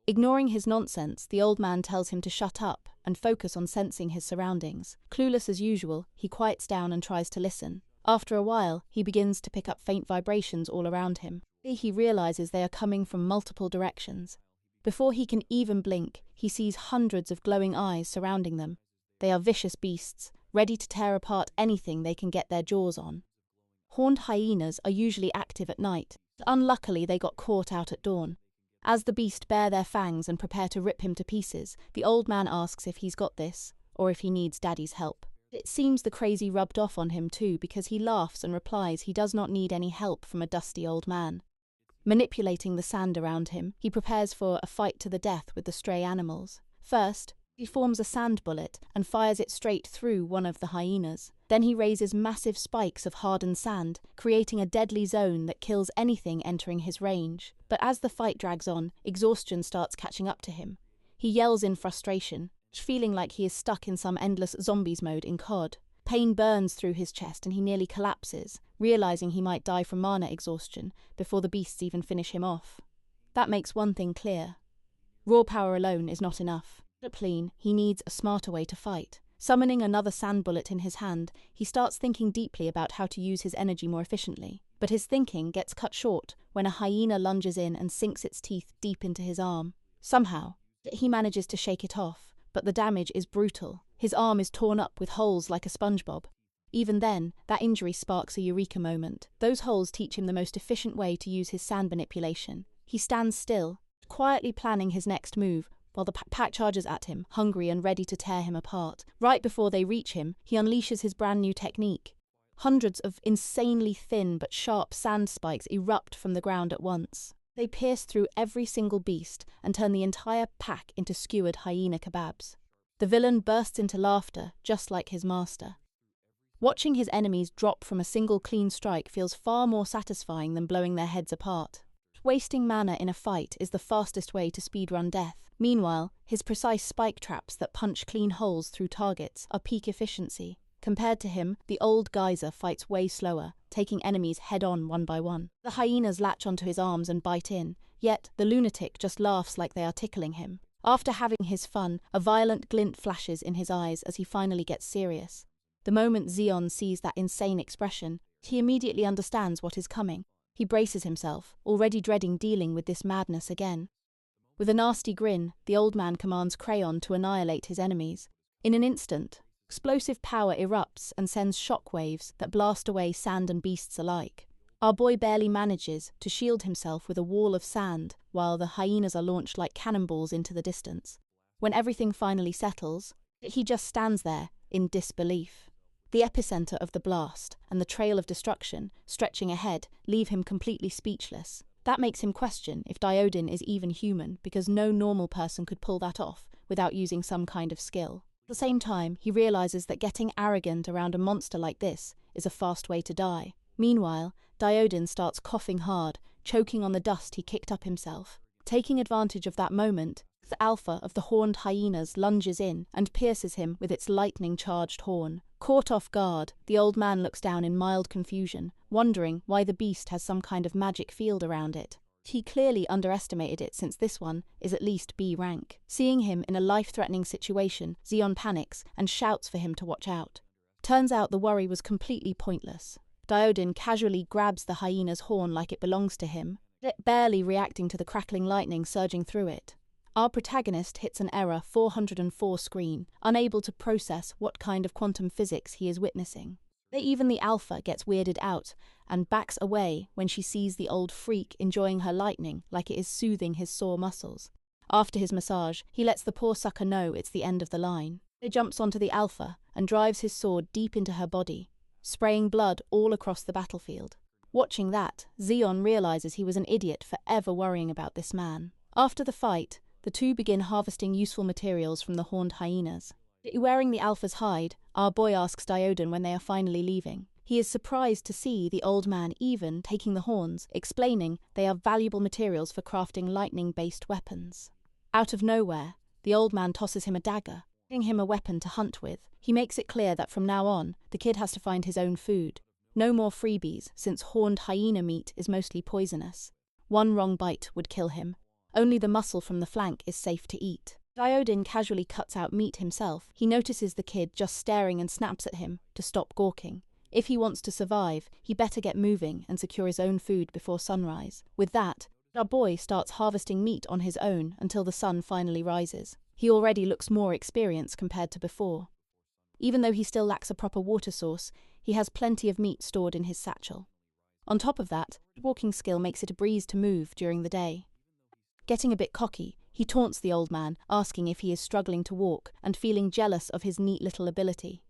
Speaker 1: Ignoring his nonsense, the old man tells him to shut up and focus on sensing his surroundings. Clueless as usual, he quiets down and tries to listen. After a while, he begins to pick up faint vibrations all around him. He realizes they are coming from multiple directions. Before he can even blink, he sees hundreds of glowing eyes surrounding them. They are vicious beasts, ready to tear apart anything they can get their jaws on. Horned hyenas are usually active at night. Unluckily, they got caught out at dawn. As the beast bare their fangs and prepare to rip him to pieces, the old man asks if he's got this, or if he needs Daddy's help. It seems the crazy rubbed off on him too, because he laughs and replies he does not need any help from a dusty old man. Manipulating the sand around him, he prepares for a fight to the death with the stray animals. First, he forms a sand bullet and fires it straight through one of the hyenas. Then he raises massive spikes of hardened sand, creating a deadly zone that kills anything entering his range. But as the fight drags on, exhaustion starts catching up to him. He yells in frustration, feeling like he is stuck in some endless zombies mode in COD. Pain burns through his chest and he nearly collapses, realizing he might die from mana exhaustion before the beasts even finish him off. That makes one thing clear. Raw power alone is not enough. He needs a smarter way to fight. Summoning another sand bullet in his hand, he starts thinking deeply about how to use his energy more efficiently. But his thinking gets cut short when a hyena lunges in and sinks its teeth deep into his arm. Somehow, he manages to shake it off, but the damage is brutal. His arm is torn up with holes like a SpongeBob. Even then, that injury sparks a eureka moment. Those holes teach him the most efficient way to use his sand manipulation. He stands still, quietly planning his next move, while the pack charges at him, hungry and ready to tear him apart. Right before they reach him, he unleashes his brand new technique. Hundreds of insanely thin but sharp sand spikes erupt from the ground at once. They pierce through every single beast and turn the entire pack into skewered hyena kebabs. The villain bursts into laughter, just like his master. Watching his enemies drop from a single clean strike feels far more satisfying than blowing their heads apart. Wasting mana in a fight is the fastest way to speedrun death. Meanwhile, his precise spike traps that punch clean holes through targets are peak efficiency. Compared to him, the old geyser fights way slower, taking enemies head-on one by one. The hyenas latch onto his arms and bite in, yet the lunatic just laughs like they are tickling him. After having his fun, a violent glint flashes in his eyes as he finally gets serious. The moment Zeon sees that insane expression, he immediately understands what is coming. He braces himself, already dreading dealing with this madness again. With a nasty grin, the old man commands Crayon to annihilate his enemies. In an instant, explosive power erupts and sends shockwaves that blast away sand and beasts alike. Our boy barely manages to shield himself with a wall of sand, while the hyenas are launched like cannonballs into the distance. When everything finally settles, he just stands there, in disbelief. The epicenter of the blast and the trail of destruction, stretching ahead, leave him completely speechless. That makes him question if Diodin is even human, because no normal person could pull that off without using some kind of skill. At the same time, he realizes that getting arrogant around a monster like this is a fast way to die. Meanwhile, Diodin starts coughing hard, choking on the dust he kicked up himself. Taking advantage of that moment, the alpha of the horned hyenas lunges in and pierces him with its lightning-charged horn. Caught off guard, the old man looks down in mild confusion, wondering why the beast has some kind of magic field around it. He clearly underestimated it, since this one is at least B rank. Seeing him in a life-threatening situation, Zeon panics and shouts for him to watch out. Turns out the worry was completely pointless. Diodin casually grabs the hyena's horn like it belongs to him, barely reacting to the crackling lightning surging through it. Our protagonist hits an error 404 screen, unable to process what kind of quantum physics he is witnessing. Even the alpha gets weirded out and backs away when she sees the old freak enjoying her lightning like it is soothing his sore muscles. After his massage, he lets the poor sucker know it's the end of the line. He jumps onto the alpha and drives his sword deep into her body, spraying blood all across the battlefield. Watching that, Zeon realizes he was an idiot for ever worrying about this man. After the fight, the two begin harvesting useful materials from the horned hyenas. Wearing the alpha's hide, our boy asks Diodin when they are finally leaving. He is surprised to see the old man even taking the horns, explaining they are valuable materials for crafting lightning-based weapons. Out of nowhere, the old man tosses him a dagger, giving him a weapon to hunt with. He makes it clear that from now on, the kid has to find his own food. No more freebies, since horned hyena meat is mostly poisonous. One wrong bite would kill him. Only the muscle from the flank is safe to eat. Diodin casually cuts out meat himself. He notices the kid just staring and snaps at him to stop gawking. If he wants to survive, he better get moving and secure his own food before sunrise. With that, our boy starts harvesting meat on his own until the sun finally rises. He already looks more experienced compared to before. Even though he still lacks a proper water source, he has plenty of meat stored in his satchel. On top of that, walking skill makes it a breeze to move during the day. Getting a bit cocky, he taunts the old man, asking if he is struggling to walk and feeling jealous of his neat little ability.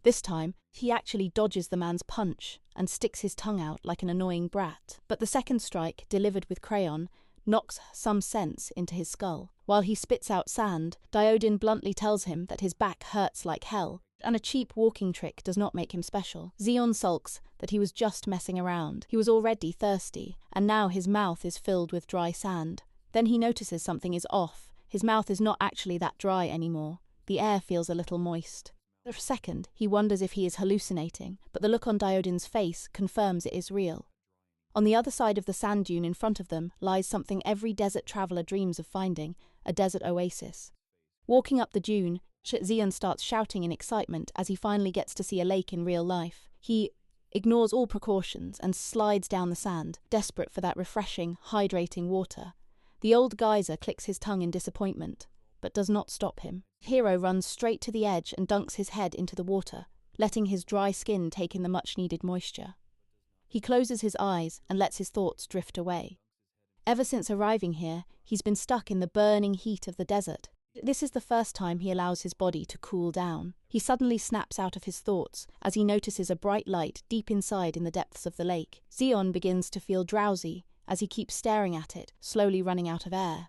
Speaker 1: This time, he actually dodges the man's punch and sticks his tongue out like an annoying brat. But the second strike, delivered with crayon, knocks some sense into his skull. While he spits out sand, Diodin bluntly tells him that his back hurts like hell, and a cheap walking trick does not make him special. Zeon sulks that he was just messing around. He was already thirsty, and now his mouth is filled with dry sand. Then he notices something is off. His mouth is not actually that dry anymore. The air feels a little moist. For a second, he wonders if he is hallucinating, but the look on Diodin's face confirms it is real. On the other side of the sand dune in front of them lies something every desert traveller dreams of finding, a desert oasis. Walking up the dune, Zeon starts shouting in excitement as he finally gets to see a lake in real life. He ignores all precautions and slides down the sand, desperate for that refreshing, hydrating water. The old geyser clicks his tongue in disappointment, but does not stop him. Hero runs straight to the edge and dunks his head into the water, letting his dry skin take in the much-needed moisture. He closes his eyes and lets his thoughts drift away. Ever since arriving here, he's been stuck in the burning heat of the desert. This is the first time he allows his body to cool down. He suddenly snaps out of his thoughts as he notices a bright light deep inside in the depths of the lake. Zeon begins to feel drowsy as he keeps staring at it, slowly running out of air.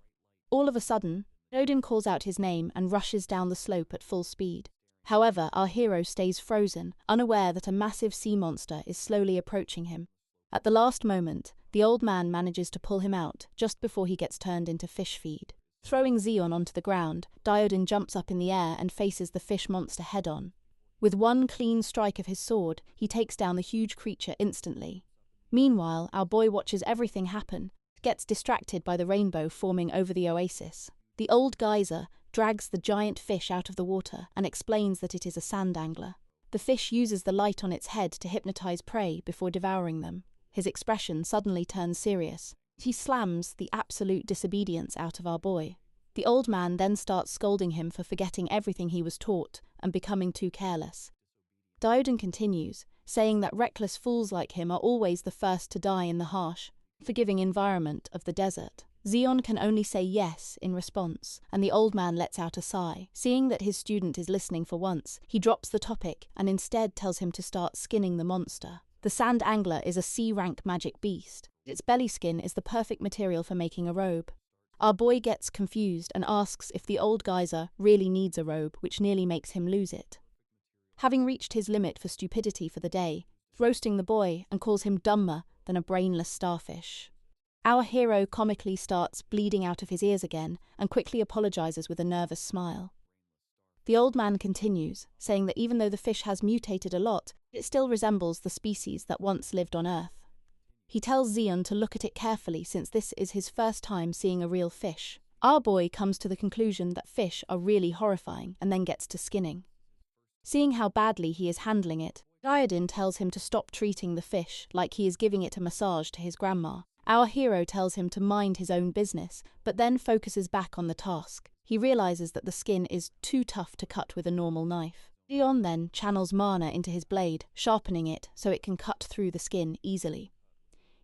Speaker 1: All of a sudden, Odin calls out his name and rushes down the slope at full speed. However, our hero stays frozen, unaware that a massive sea monster is slowly approaching him. At the last moment, the old man manages to pull him out, just before he gets turned into fish feed. Throwing Zeon onto the ground, Diodin jumps up in the air and faces the fish monster head-on. With one clean strike of his sword, he takes down the huge creature instantly. Meanwhile, our boy watches everything happen, gets distracted by the rainbow forming over the oasis. The old geyser drags the giant fish out of the water and explains that it is a sand angler. The fish uses the light on its head to hypnotize prey before devouring them. His expression suddenly turns serious. He slams the absolute disobedience out of our boy. The old man then starts scolding him for forgetting everything he was taught and becoming too careless. Diodin continues, saying that reckless fools like him are always the first to die in the harsh, forgiving environment of the desert. Zeon can only say yes in response, and the old man lets out a sigh. Seeing that his student is listening for once, he drops the topic and instead tells him to start skinning the monster. The sand angler is a C-rank magic beast. Its belly skin is the perfect material for making a robe. Our boy gets confused and asks if the old geyser really needs a robe, which nearly makes him lose it. Having reached his limit for stupidity for the day, roasting the boy and calls him dumber than a brainless starfish. Our hero comically starts bleeding out of his ears again and quickly apologizes with a nervous smile. The old man continues, saying that even though the fish has mutated a lot, it still resembles the species that once lived on Earth. He tells Zeon to look at it carefully since this is his first time seeing a real fish. Our boy comes to the conclusion that fish are really horrifying and then gets to skinning. Seeing how badly he is handling it, Diodin tells him to stop treating the fish like he is giving it a massage to his grandma. Our hero tells him to mind his own business, but then focuses back on the task. He realizes that the skin is too tough to cut with a normal knife. Zeon then channels mana into his blade, sharpening it so it can cut through the skin easily.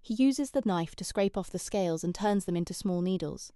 Speaker 1: He uses the knife to scrape off the scales and turns them into small needles.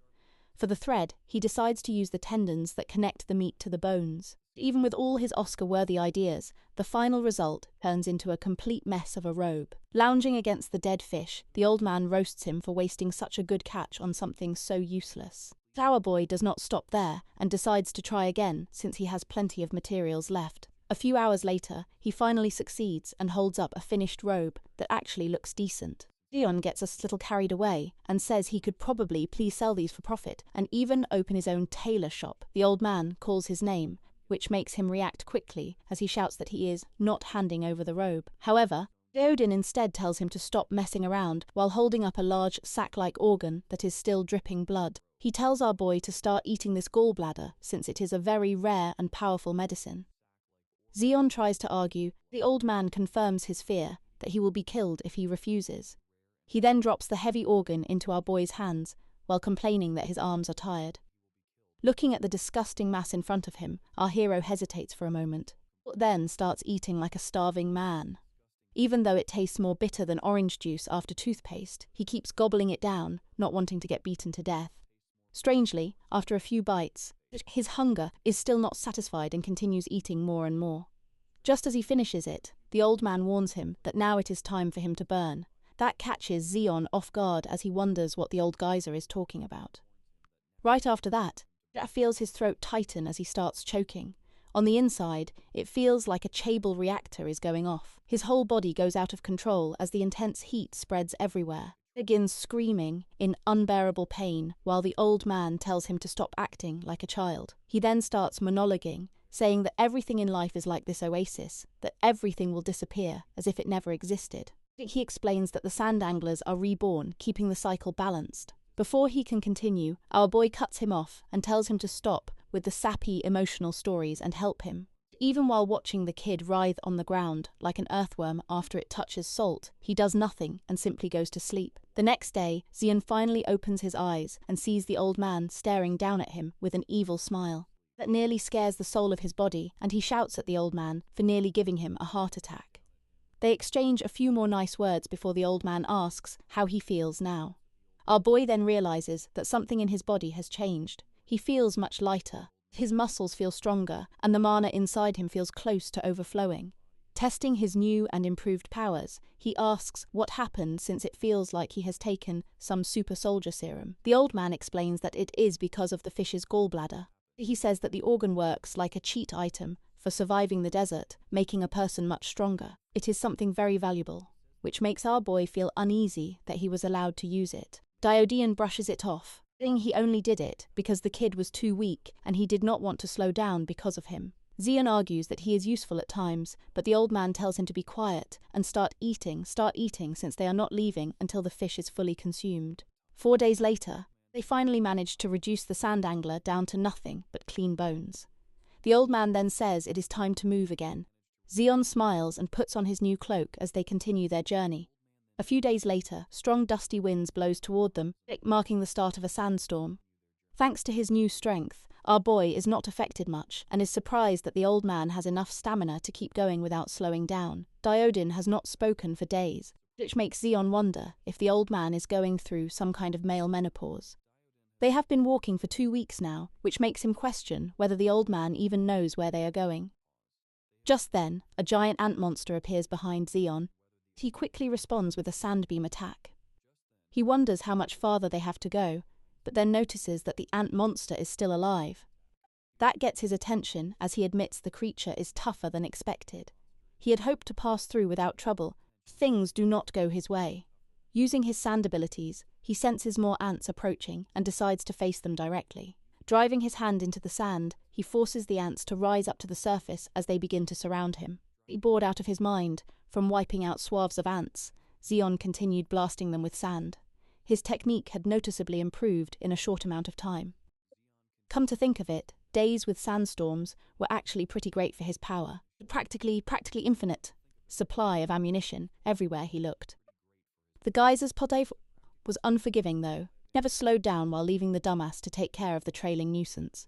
Speaker 1: For the thread, he decides to use the tendons that connect the meat to the bones. Even with all his Oscar-worthy ideas, the final result turns into a complete mess of a robe. Lounging against the dead fish, the old man roasts him for wasting such a good catch on something so useless. Our boy does not stop there and decides to try again since he has plenty of materials left. A few hours later, he finally succeeds and holds up a finished robe that actually looks decent. Zeon gets a little carried away and says he could probably please sell these for profit and even open his own tailor shop. The old man calls his name, which makes him react quickly as he shouts that he is not handing over the robe. However, Daodin instead tells him to stop messing around while holding up a large sack-like organ that is still dripping blood. He tells our boy to start eating this gallbladder since it is a very rare and powerful medicine. Zeon tries to argue. The old man confirms his fear that he will be killed if he refuses. He then drops the heavy organ into our boy's hands while complaining that his arms are tired. Looking at the disgusting mass in front of him, our hero hesitates for a moment, but then starts eating like a starving man. Even though it tastes more bitter than orange juice after toothpaste, he keeps gobbling it down, not wanting to get beaten to death. Strangely, after a few bites, his hunger is still not satisfied and continues eating more and more. Just as he finishes it, the old man warns him that now it is time for him to burn. That catches Zeon off guard as he wonders what the old geyser is talking about. Right after that, Jack feels his throat tighten as he starts choking. On the inside, it feels like a Chable reactor is going off. His whole body goes out of control as the intense heat spreads everywhere. He begins screaming in unbearable pain while the old man tells him to stop acting like a child. He then starts monologuing, saying that everything in life is like this oasis, that everything will disappear as if it never existed. He explains that the sand anglers are reborn, keeping the cycle balanced. Before he can continue, our boy cuts him off and tells him to stop with the sappy emotional stories and help him. Even while watching the kid writhe on the ground like an earthworm after it touches salt, he does nothing and simply goes to sleep. The next day, Zeon finally opens his eyes and sees the old man staring down at him with an evil smile. That nearly scares the soul of his body, and he shouts at the old man for nearly giving him a heart attack. They exchange a few more nice words before the old man asks how he feels now. Our boy then realizes that something in his body has changed. He feels much lighter. His muscles feel stronger, and the mana inside him feels close to overflowing. Testing his new and improved powers, he asks what happened since it feels like he has taken some super soldier serum. The old man explains that it is because of the fish's gallbladder. He says that the organ works like a cheat item for surviving the desert, making a person much stronger. It is something very valuable, which makes our boy feel uneasy that he was allowed to use it. Daodin brushes it off, saying he only did it because the kid was too weak and he did not want to slow down because of him. Zeon argues that he is useful at times, but the old man tells him to be quiet and start eating since they are not leaving until the fish is fully consumed. 4 days later, they finally manage to reduce the sand angler down to nothing but clean bones. The old man then says it is time to move again. Zeon smiles and puts on his new cloak as they continue their journey. A few days later, strong dusty winds blows toward them, marking the start of a sandstorm. Thanks to his new strength, our boy is not affected much and is surprised that the old man has enough stamina to keep going without slowing down. Daodin has not spoken for days, which makes Zeon wonder if the old man is going through some kind of male menopause. They have been walking for 2 weeks now, which makes him question whether the old man even knows where they are going. Just then, a giant ant monster appears behind Zeon. He quickly responds with a sandbeam attack. He wonders how much farther they have to go, but then notices that the ant monster is still alive. That gets his attention as he admits the creature is tougher than expected. He had hoped to pass through without trouble. Things do not go his way. Using his sand abilities, he senses more ants approaching and decides to face them directly. Driving his hand into the sand, he forces the ants to rise up to the surface as they begin to surround him. Bored out of his mind from wiping out swaths of ants, Zeon continued blasting them with sand. His technique had noticeably improved in a short amount of time. Come to think of it, days with sandstorms were actually pretty great for his power. Practically infinite supply of ammunition everywhere he looked. The geyser's potato was unforgiving though, never slowed down while leaving the dumbass to take care of the trailing nuisance.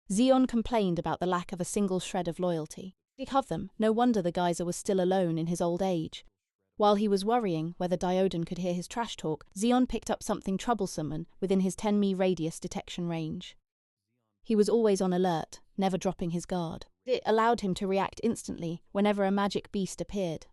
Speaker 1: Zeon complained about the lack of a single shred of loyalty. Of them, no wonder the geyser was still alone in his old age. While he was worrying whether Daodin could hear his trash talk, Zeon picked up something troublesome within his 10 mi radius detection range. He was always on alert, never dropping his guard. It allowed him to react instantly whenever a magic beast appeared.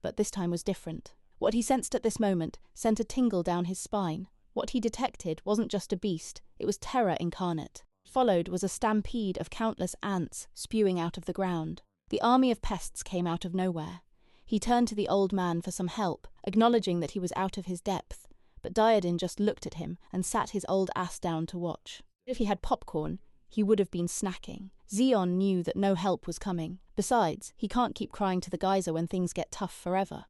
Speaker 1: But this time was different. What he sensed at this moment sent a tingle down his spine. What he detected wasn't just a beast, it was terror incarnate. Followed was a stampede of countless ants spewing out of the ground. The army of pests came out of nowhere. He turned to the old man for some help, acknowledging that he was out of his depth, but Diodin just looked at him and sat his old ass down to watch. If he had popcorn, he would have been snacking. Zeon knew that no help was coming. Besides, he can't keep crying to the geyser when things get tough forever.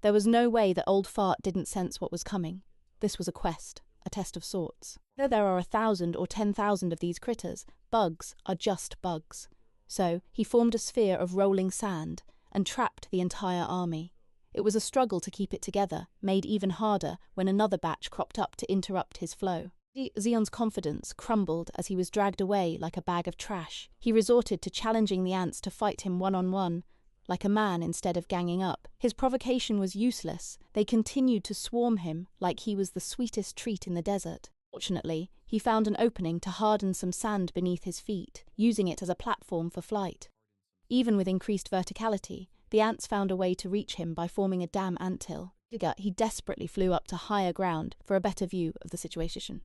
Speaker 1: There was no way that old fart didn't sense what was coming. This was a quest, a test of sorts. Though there are 1,000 or 10,000 of these critters, bugs are just bugs. So he formed a sphere of rolling sand and trapped the entire army. It was a struggle to keep it together, made even harder when another batch cropped up to interrupt his flow. Zeon's confidence crumbled as he was dragged away like a bag of trash. He resorted to challenging the ants to fight him one-on-one, like a man instead of ganging up. His provocation was useless. They continued to swarm him like he was the sweetest treat in the desert. Fortunately, he found an opening to harden some sand beneath his feet, using it as a platform for flight. Even with increased verticality, the ants found a way to reach him by forming a damn anthill. He desperately flew up to higher ground for a better view of the situation.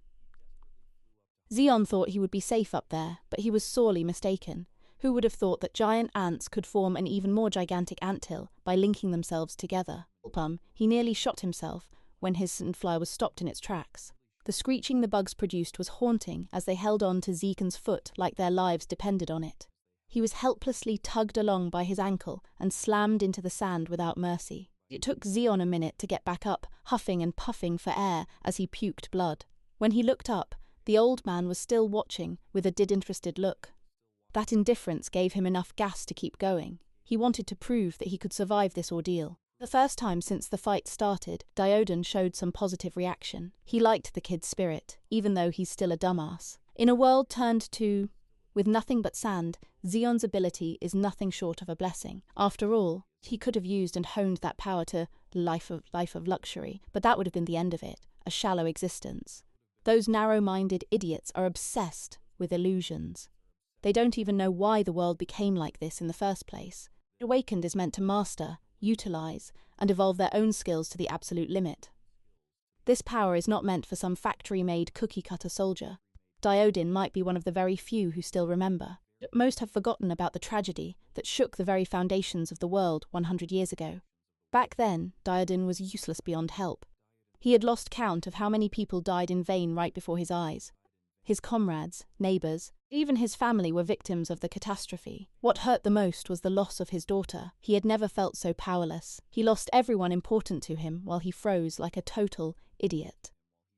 Speaker 1: Zeon thought he would be safe up there, but he was sorely mistaken. Who would have thought that giant ants could form an even more gigantic anthill by linking themselves together? He nearly shot himself when his sandfly was stopped in its tracks. The screeching the bugs produced was haunting as they held on to Zeken's foot like their lives depended on it. He was helplessly tugged along by his ankle and slammed into the sand without mercy. It took Zeon a minute to get back up, huffing and puffing for air as he puked blood. When he looked up, the old man was still watching with a disinterested look. That indifference gave him enough gas to keep going. He wanted to prove that he could survive this ordeal. The first time since the fight started, Diodin showed some positive reaction. He liked the kid's spirit, even though he's still a dumbass. In a world turned to with nothing but sand, Zeon's ability is nothing short of a blessing. After all, he could have used and honed that power to life of luxury, but that would have been the end of it, a shallow existence. Those narrow-minded idiots are obsessed with illusions. They don't even know why the world became like this in the first place. Awakened is meant to master, utilize, and evolve their own skills to the absolute limit. This power is not meant for some factory-made cookie-cutter soldier. Diodin might be one of the very few who still remember. Most have forgotten about the tragedy that shook the very foundations of the world 100 years ago. Back then, Diodin was useless beyond help. He had lost count of how many people died in vain right before his eyes. His comrades, neighbours, even his family were victims of the catastrophe. What hurt the most was the loss of his daughter. He had never felt so powerless. He lost everyone important to him while he froze like a total idiot.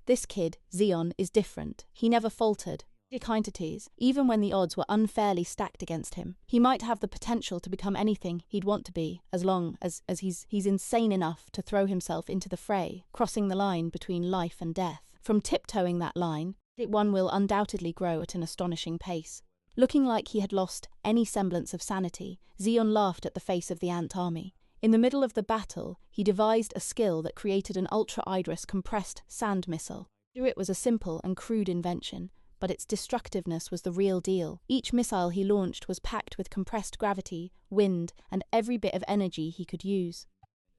Speaker 1: This kid, Zeon, is different. He never faltered. Even when the odds were unfairly stacked against him. He might have the potential to become anything he'd want to be, as long as he's insane enough to throw himself into the fray, crossing the line between life and death. From tiptoeing that line, one will undoubtedly grow at an astonishing pace. Looking like he had lost any semblance of sanity, Zeon laughed at the face of the ant army. In the middle of the battle, he devised a skill that created an ultra-idris compressed sand missile. It was a simple and crude invention, but its destructiveness was the real deal. Each missile he launched was packed with compressed gravity, wind, and every bit of energy he could use.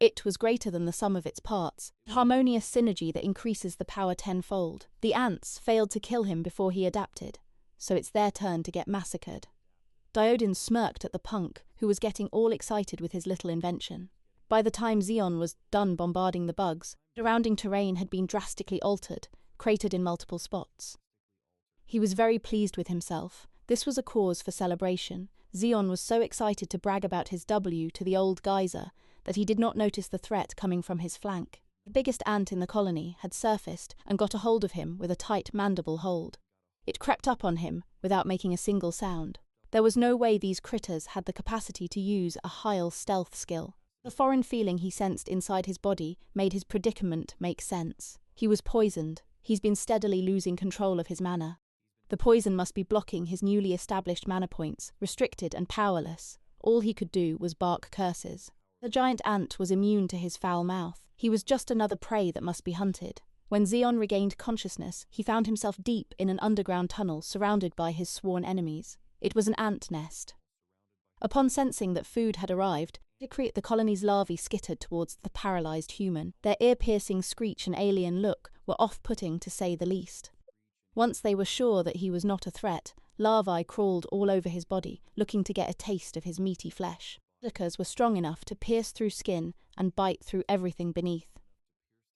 Speaker 1: It was greater than the sum of its parts, a harmonious synergy that increases the power tenfold. The ants failed to kill him before he adapted, so it's their turn to get massacred. Diodin smirked at the punk, who was getting all excited with his little invention. By the time Zeon was done bombarding the bugs, surrounding terrain had been drastically altered, cratered in multiple spots. He was very pleased with himself. This was a cause for celebration. Zeon was so excited to brag about his W to the old geyser that he did not notice the threat coming from his flank. The biggest ant in the colony had surfaced and got a hold of him with a tight mandible hold. It crept up on him without making a single sound. There was no way these critters had the capacity to use a high stealth skill. The foreign feeling he sensed inside his body made his predicament make sense. He was poisoned. He's been steadily losing control of his mana. The poison must be blocking his newly established mana points, restricted and powerless. All he could do was bark curses. The giant ant was immune to his foul mouth. He was just another prey that must be hunted. When Zeon regained consciousness, he found himself deep in an underground tunnel surrounded by his sworn enemies. It was an ant nest. Upon sensing that food had arrived, the colony's larvae skittered towards the paralysed human. Their ear-piercing screech and alien look were off-putting to say the least. Once they were sure that he was not a threat, larvae crawled all over his body, looking to get a taste of his meaty flesh. Tentacles were strong enough to pierce through skin and bite through everything beneath.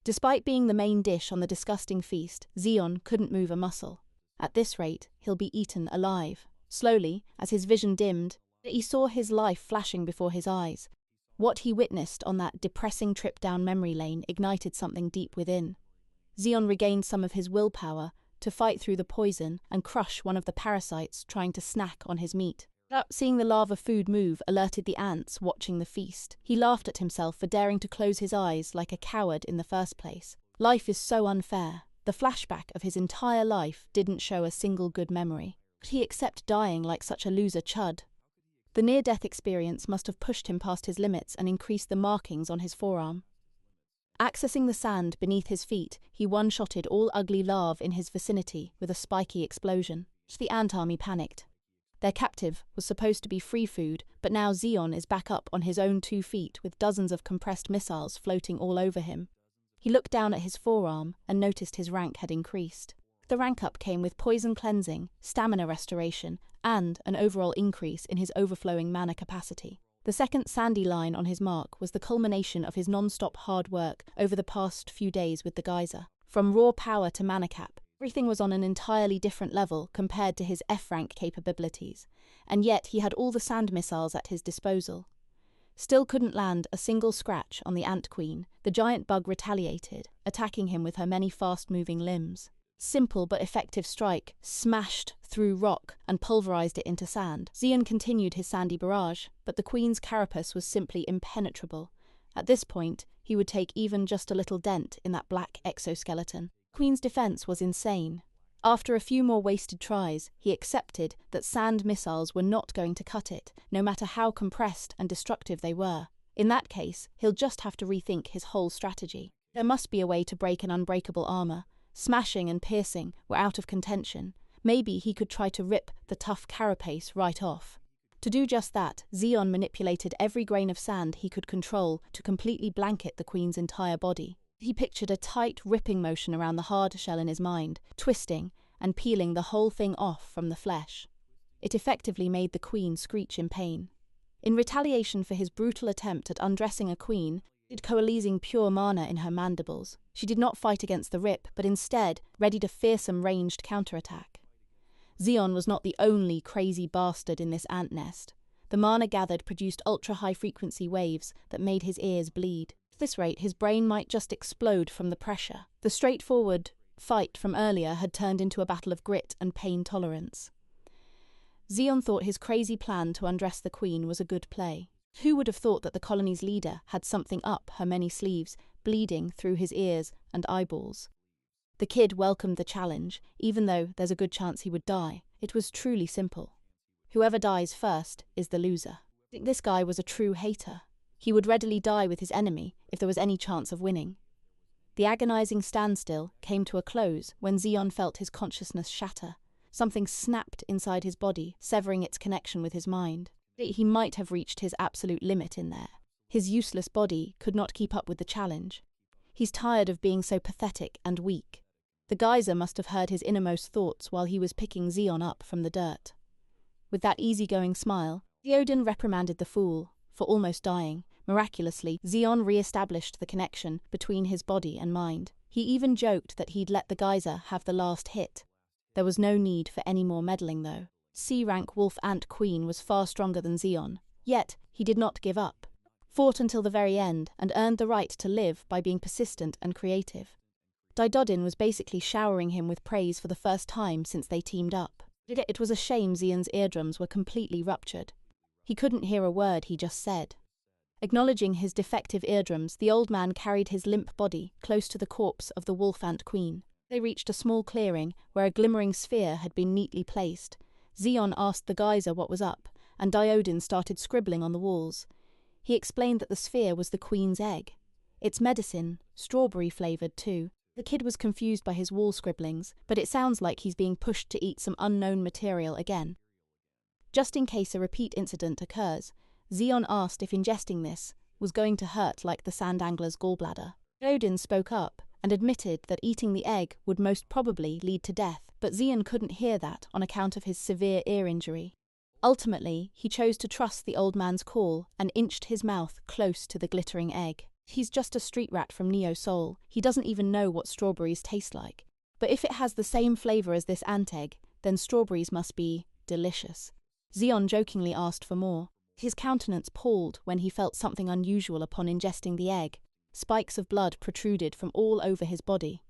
Speaker 1: Despite being the main dish on the disgusting feast, Zeon couldn't move a muscle. At this rate, he'll be eaten alive. Slowly, as his vision dimmed, he saw his life flashing before his eyes. What he witnessed on that depressing trip down memory lane ignited something deep within. Zeon regained some of his willpower to fight through the poison and crush one of the parasites trying to snack on his meat. Seeing the lava food move alerted the ants watching the feast. He laughed at himself for daring to close his eyes like a coward in the first place. Life is so unfair. The flashback of his entire life didn't show a single good memory. Could he accept dying like such a loser chud? The near-death experience must have pushed him past his limits and increased the markings on his forearm. Accessing the sand beneath his feet, he one-shotted all ugly larvae in his vicinity with a spiky explosion. The ant army panicked. Their captive was supposed to be free food, but now Zeon is back up on his own 2 feet with dozens of compressed missiles floating all over him. He looked down at his forearm and noticed his rank had increased. The rank up came with poison cleansing, stamina restoration, and an overall increase in his overflowing mana capacity. The second sandy line on his mark was the culmination of his non-stop hard work over the past few days with the geyser. From raw power to mana cap, everything was on an entirely different level compared to his F-rank capabilities, and yet he had all the sand missiles at his disposal. Still couldn't land a single scratch on the Ant Queen. The giant bug retaliated, attacking him with her many fast-moving limbs. Simple but effective strike smashed through rock and pulverized it into sand. Zeon continued his sandy barrage, but the Queen's carapace was simply impenetrable. At this point, he would take even just a little dent in that black exoskeleton. Queen's defense was insane. After a few more wasted tries, he accepted that sand missiles were not going to cut it, no matter how compressed and destructive they were. In that case, he'll just have to rethink his whole strategy. There must be a way to break an unbreakable armor. Smashing and piercing were out of contention. Maybe he could try to rip the tough carapace right off. To do just that, Zeon manipulated every grain of sand he could control to completely blanket the Queen's entire body. He pictured a tight, ripping motion around the hard shell in his mind, twisting and peeling the whole thing off from the flesh. It effectively made the Queen screech in pain. In retaliation for his brutal attempt at undressing a queen, coalescing pure mana in her mandibles, she did not fight against the rip, but instead readied a fearsome ranged counterattack. Zeon was not the only crazy bastard in this ant nest. The mana gathered produced ultra-high-frequency waves that made his ears bleed. At this rate, his brain might just explode from the pressure. The straightforward fight from earlier had turned into a battle of grit and pain tolerance. Zeon thought his crazy plan to undress the Queen was a good play. Who would have thought that the colony's leader had something up her many sleeves, bleeding through his ears and eyeballs? The kid welcomed the challenge, even though there's a good chance he would die. It was truly simple. Whoever dies first is the loser. This guy was a true hater. He would readily die with his enemy if there was any chance of winning. The agonizing standstill came to a close when Zeon felt his consciousness shatter. Something snapped inside his body, severing its connection with his mind. He might have reached his absolute limit in there. His useless body could not keep up with the challenge. He's tired of being so pathetic and weak. The geyser must have heard his innermost thoughts while he was picking Zeon up from the dirt. With that easygoing smile, Theoden reprimanded the fool for almost dying. Miraculously, Zeon re-established the connection between his body and mind. He even joked that he'd let the geyser have the last hit. There was no need for any more meddling, though. C-rank Wolf Ant Queen was far stronger than Zeon, yet he did not give up. Fought until the very end and earned the right to live by being persistent and creative. Didodin was basically showering him with praise for the first time since they teamed up. It was a shame Zeon's eardrums were completely ruptured. He couldn't hear a word he just said. Acknowledging his defective eardrums, the old man carried his limp body close to the corpse of the Wolf Ant Queen. They reached a small clearing where a glimmering sphere had been neatly placed. Zeon asked the geyser what was up, and Didodin started scribbling on the walls. He explained that the sphere was the Queen's egg. It's medicine, strawberry-flavoured too. The kid was confused by his wall scribblings, but it sounds like he's being pushed to eat some unknown material again. Just in case a repeat incident occurs, Zeon asked if ingesting this was going to hurt like the sand angler's gallbladder. Didodin spoke up and admitted that eating the egg would most probably lead to death, but Xion couldn't hear that on account of his severe ear injury. Ultimately, he chose to trust the old man's call and inched his mouth close to the glittering egg. He's just a street rat from Neo Seoul. He doesn't even know what strawberries taste like. But if it has the same flavor as this ant egg, then strawberries must be delicious. Xion jokingly asked for more. His countenance palled when he felt something unusual upon ingesting the egg. Spikes of blood protruded from all over his body.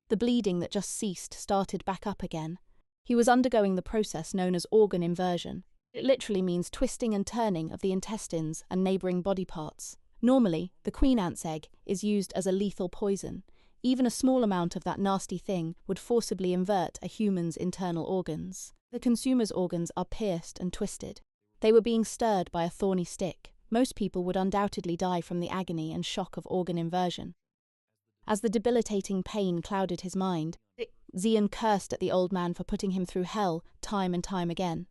Speaker 1: The bleeding that just ceased started back up again. He was undergoing the process known as organ inversion. It literally means twisting and turning of the intestines and neighbouring body parts. Normally, the queen ant's egg is used as a lethal poison. Even a small amount of that nasty thing would forcibly invert a human's internal organs. The consumer's organs are pierced and twisted. They were being stirred by a thorny stick. Most people would undoubtedly die from the agony and shock of organ inversion. As the debilitating pain clouded his mind, Xion cursed at the old man for putting him through hell time and time again.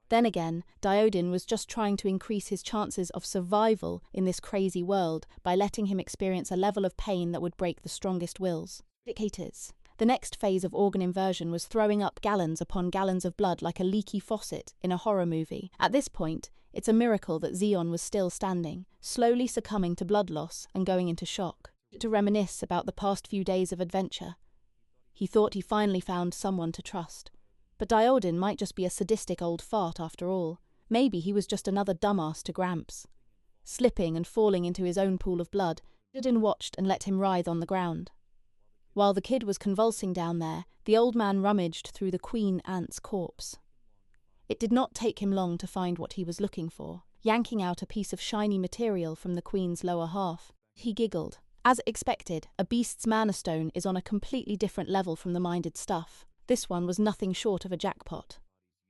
Speaker 1: Then again, Diodin was just trying to increase his chances of survival in this crazy world by letting him experience a level of pain that would break the strongest wills. Indicators. The next phase of organ inversion was throwing up gallons upon gallons of blood like a leaky faucet in a horror movie. At this point, it's a miracle that Xion was still standing, slowly succumbing to blood loss and going into shock. To reminisce about the past few days of adventure. He thought he finally found someone to trust. But Diodin might just be a sadistic old fart after all. Maybe he was just another dumbass to Gramps. Slipping and falling into his own pool of blood, Diodin watched and let him writhe on the ground. While the kid was convulsing down there, the old man rummaged through the queen ant's corpse. It did not take him long to find what he was looking for. Yanking out a piece of shiny material from the queen's lower half, he giggled. As expected, a beast's mana stone is on a completely different level from the minded stuff. This one was nothing short of a jackpot.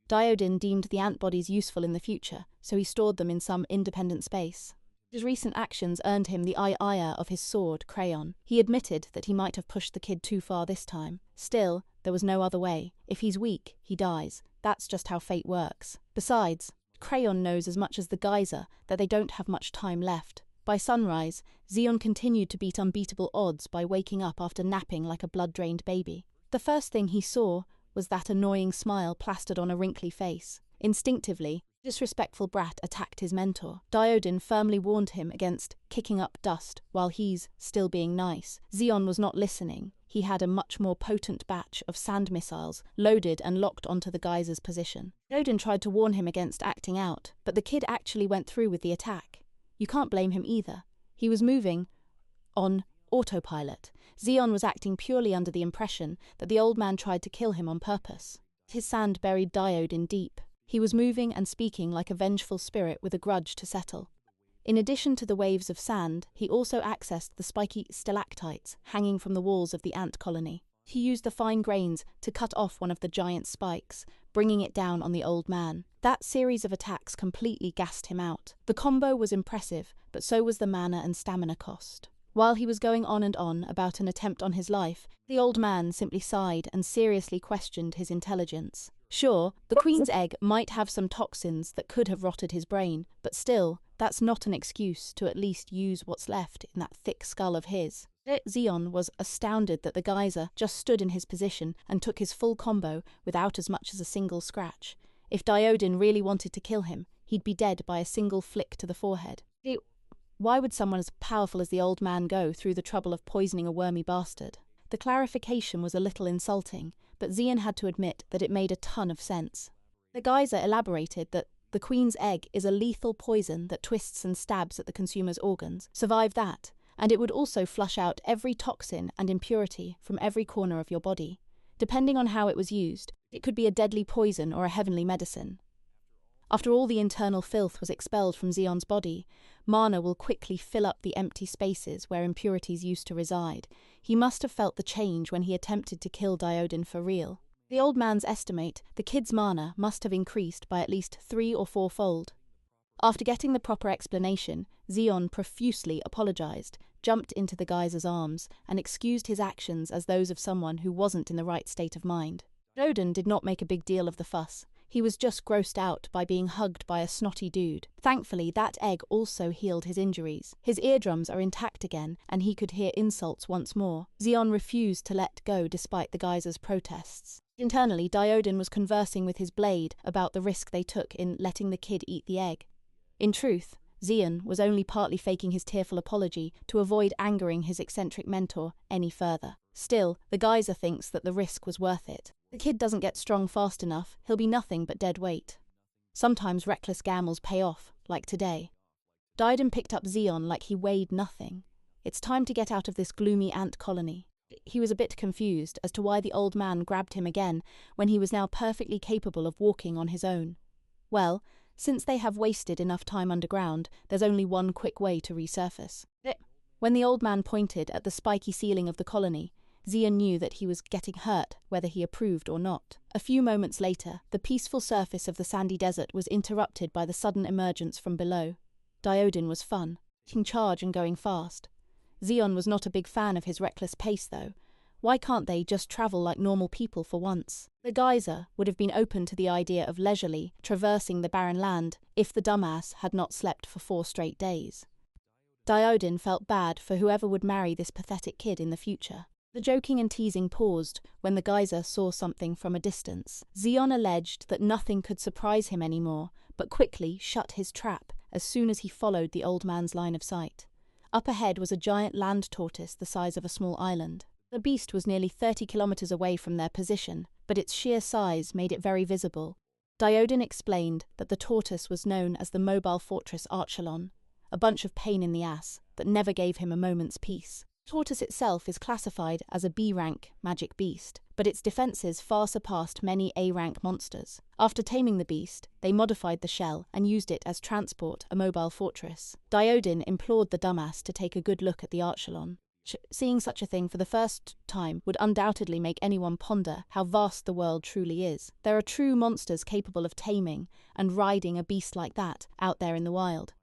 Speaker 1: Diodin deemed the ant bodies useful in the future, so he stored them in some independent space. His recent actions earned him the ire of his sword, Crayon. He admitted that he might have pushed the kid too far this time. Still, there was no other way. If he's weak, he dies. That's just how fate works. Besides, Crayon knows as much as the geyser that they don't have much time left. By sunrise, Xion continued to beat unbeatable odds by waking up after napping like a blood-drained baby. The first thing he saw was that annoying smile plastered on a wrinkly face. Instinctively, the disrespectful brat attacked his mentor. Diodin firmly warned him against kicking up dust while he's still being nice. Xion was not listening. He had a much more potent batch of sand missiles loaded and locked onto the geyser's position. Diodin tried to warn him against acting out, but the kid actually went through with the attack. You can't blame him either. He was moving on autopilot. Xion was acting purely under the impression that the old man tried to kill him on purpose. His sand buried Diodin deep. He was moving and speaking like a vengeful spirit with a grudge to settle. In addition to the waves of sand, he also accessed the spiky stalactites hanging from the walls of the ant colony. He used the fine grains to cut off one of the giant spikes, bringing it down on the old man. That series of attacks completely gassed him out. The combo was impressive, but so was the mana and stamina cost. While he was going on and on about an attempt on his life, the old man simply sighed and seriously questioned his intelligence. Sure, the queen's egg might have some toxins that could have rotted his brain, but still, that's not an excuse to at least use what's left in that thick skull of his. Xion was astounded that the geyser just stood in his position and took his full combo without as much as a single scratch. If Diodin really wanted to kill him, he'd be dead by a single flick to the forehead. Why would someone as powerful as the old man go through the trouble of poisoning a wormy bastard? The clarification was a little insulting, but Xion had to admit that it made a ton of sense. The geyser elaborated that the queen's egg is a lethal poison that twists and stabs at the consumer's organs. Survive that, and it would also flush out every toxin and impurity from every corner of your body. Depending on how it was used, it could be a deadly poison or a heavenly medicine. After all the internal filth was expelled from Xion's body, mana will quickly fill up the empty spaces where impurities used to reside. He must have felt the change when he attempted to kill Diodin for real. The old man's estimate, the kid's mana must have increased by at least 3 or 4-fold. After getting the proper explanation, Xion profusely apologized, jumped into the geyser's arms, and excused his actions as those of someone who wasn't in the right state of mind. Diodin did not make a big deal of the fuss. He was just grossed out by being hugged by a snotty dude. Thankfully, that egg also healed his injuries. His eardrums are intact again, and he could hear insults once more. Xion refused to let go despite the geyser's protests. Internally, Diodin was conversing with his blade about the risk they took in letting the kid eat the egg. In truth, Xian was only partly faking his tearful apology to avoid angering his eccentric mentor any further. Still, the geyser thinks that the risk was worth it. The kid doesn't get strong fast enough, he'll be nothing but dead weight. Sometimes reckless gambles pay off, like today. Diodin picked up Xion like he weighed nothing. It's time to get out of this gloomy ant colony. He was a bit confused as to why the old man grabbed him again when he was now perfectly capable of walking on his own. Well, since they have wasted enough time underground, there's only one quick way to resurface. When the old man pointed at the spiky ceiling of the colony, Xian knew that he was getting hurt, whether he approved or not. A few moments later, the peaceful surface of the sandy desert was interrupted by the sudden emergence from below. Diodin was fun, taking charge and going fast. Xion was not a big fan of his reckless pace, though. Why can't they just travel like normal people for once? The geyser would have been open to the idea of leisurely traversing the barren land if the dumbass had not slept for 4 straight days. Diodin felt bad for whoever would marry this pathetic kid in the future. The joking and teasing paused when the geyser saw something from a distance. Xion alleged that nothing could surprise him anymore, but quickly shut his trap as soon as he followed the old man's line of sight. Up ahead was a giant land tortoise the size of a small island. The beast was nearly 30 kilometers away from their position, but its sheer size made it very visible. Diodin explained that the tortoise was known as the mobile fortress Archelon, a bunch of pain in the ass that never gave him a moment's peace. The tortoise itself is classified as a B-rank magic beast, but its defenses far surpassed many A-rank monsters. After taming the beast, they modified the shell and used it as transport, a mobile fortress. Diodin implored the dumbass to take a good look at the Archelon. Seeing such a thing for the first time would undoubtedly make anyone ponder how vast the world truly is. There are true monsters capable of taming and riding a beast like that out there in the wild.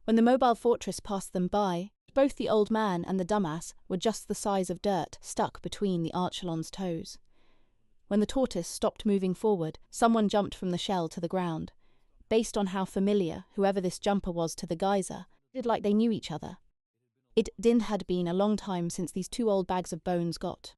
Speaker 1: When the mobile fortress passed them by, both the old man and the dumbass were just the size of dirt stuck between the Archelon's toes. When the tortoise stopped moving forward, someone jumped from the shell to the ground. Based on how familiar whoever this jumper was to the geyser, it did like they knew each other. It had been a long time since these 2 old bags of bones got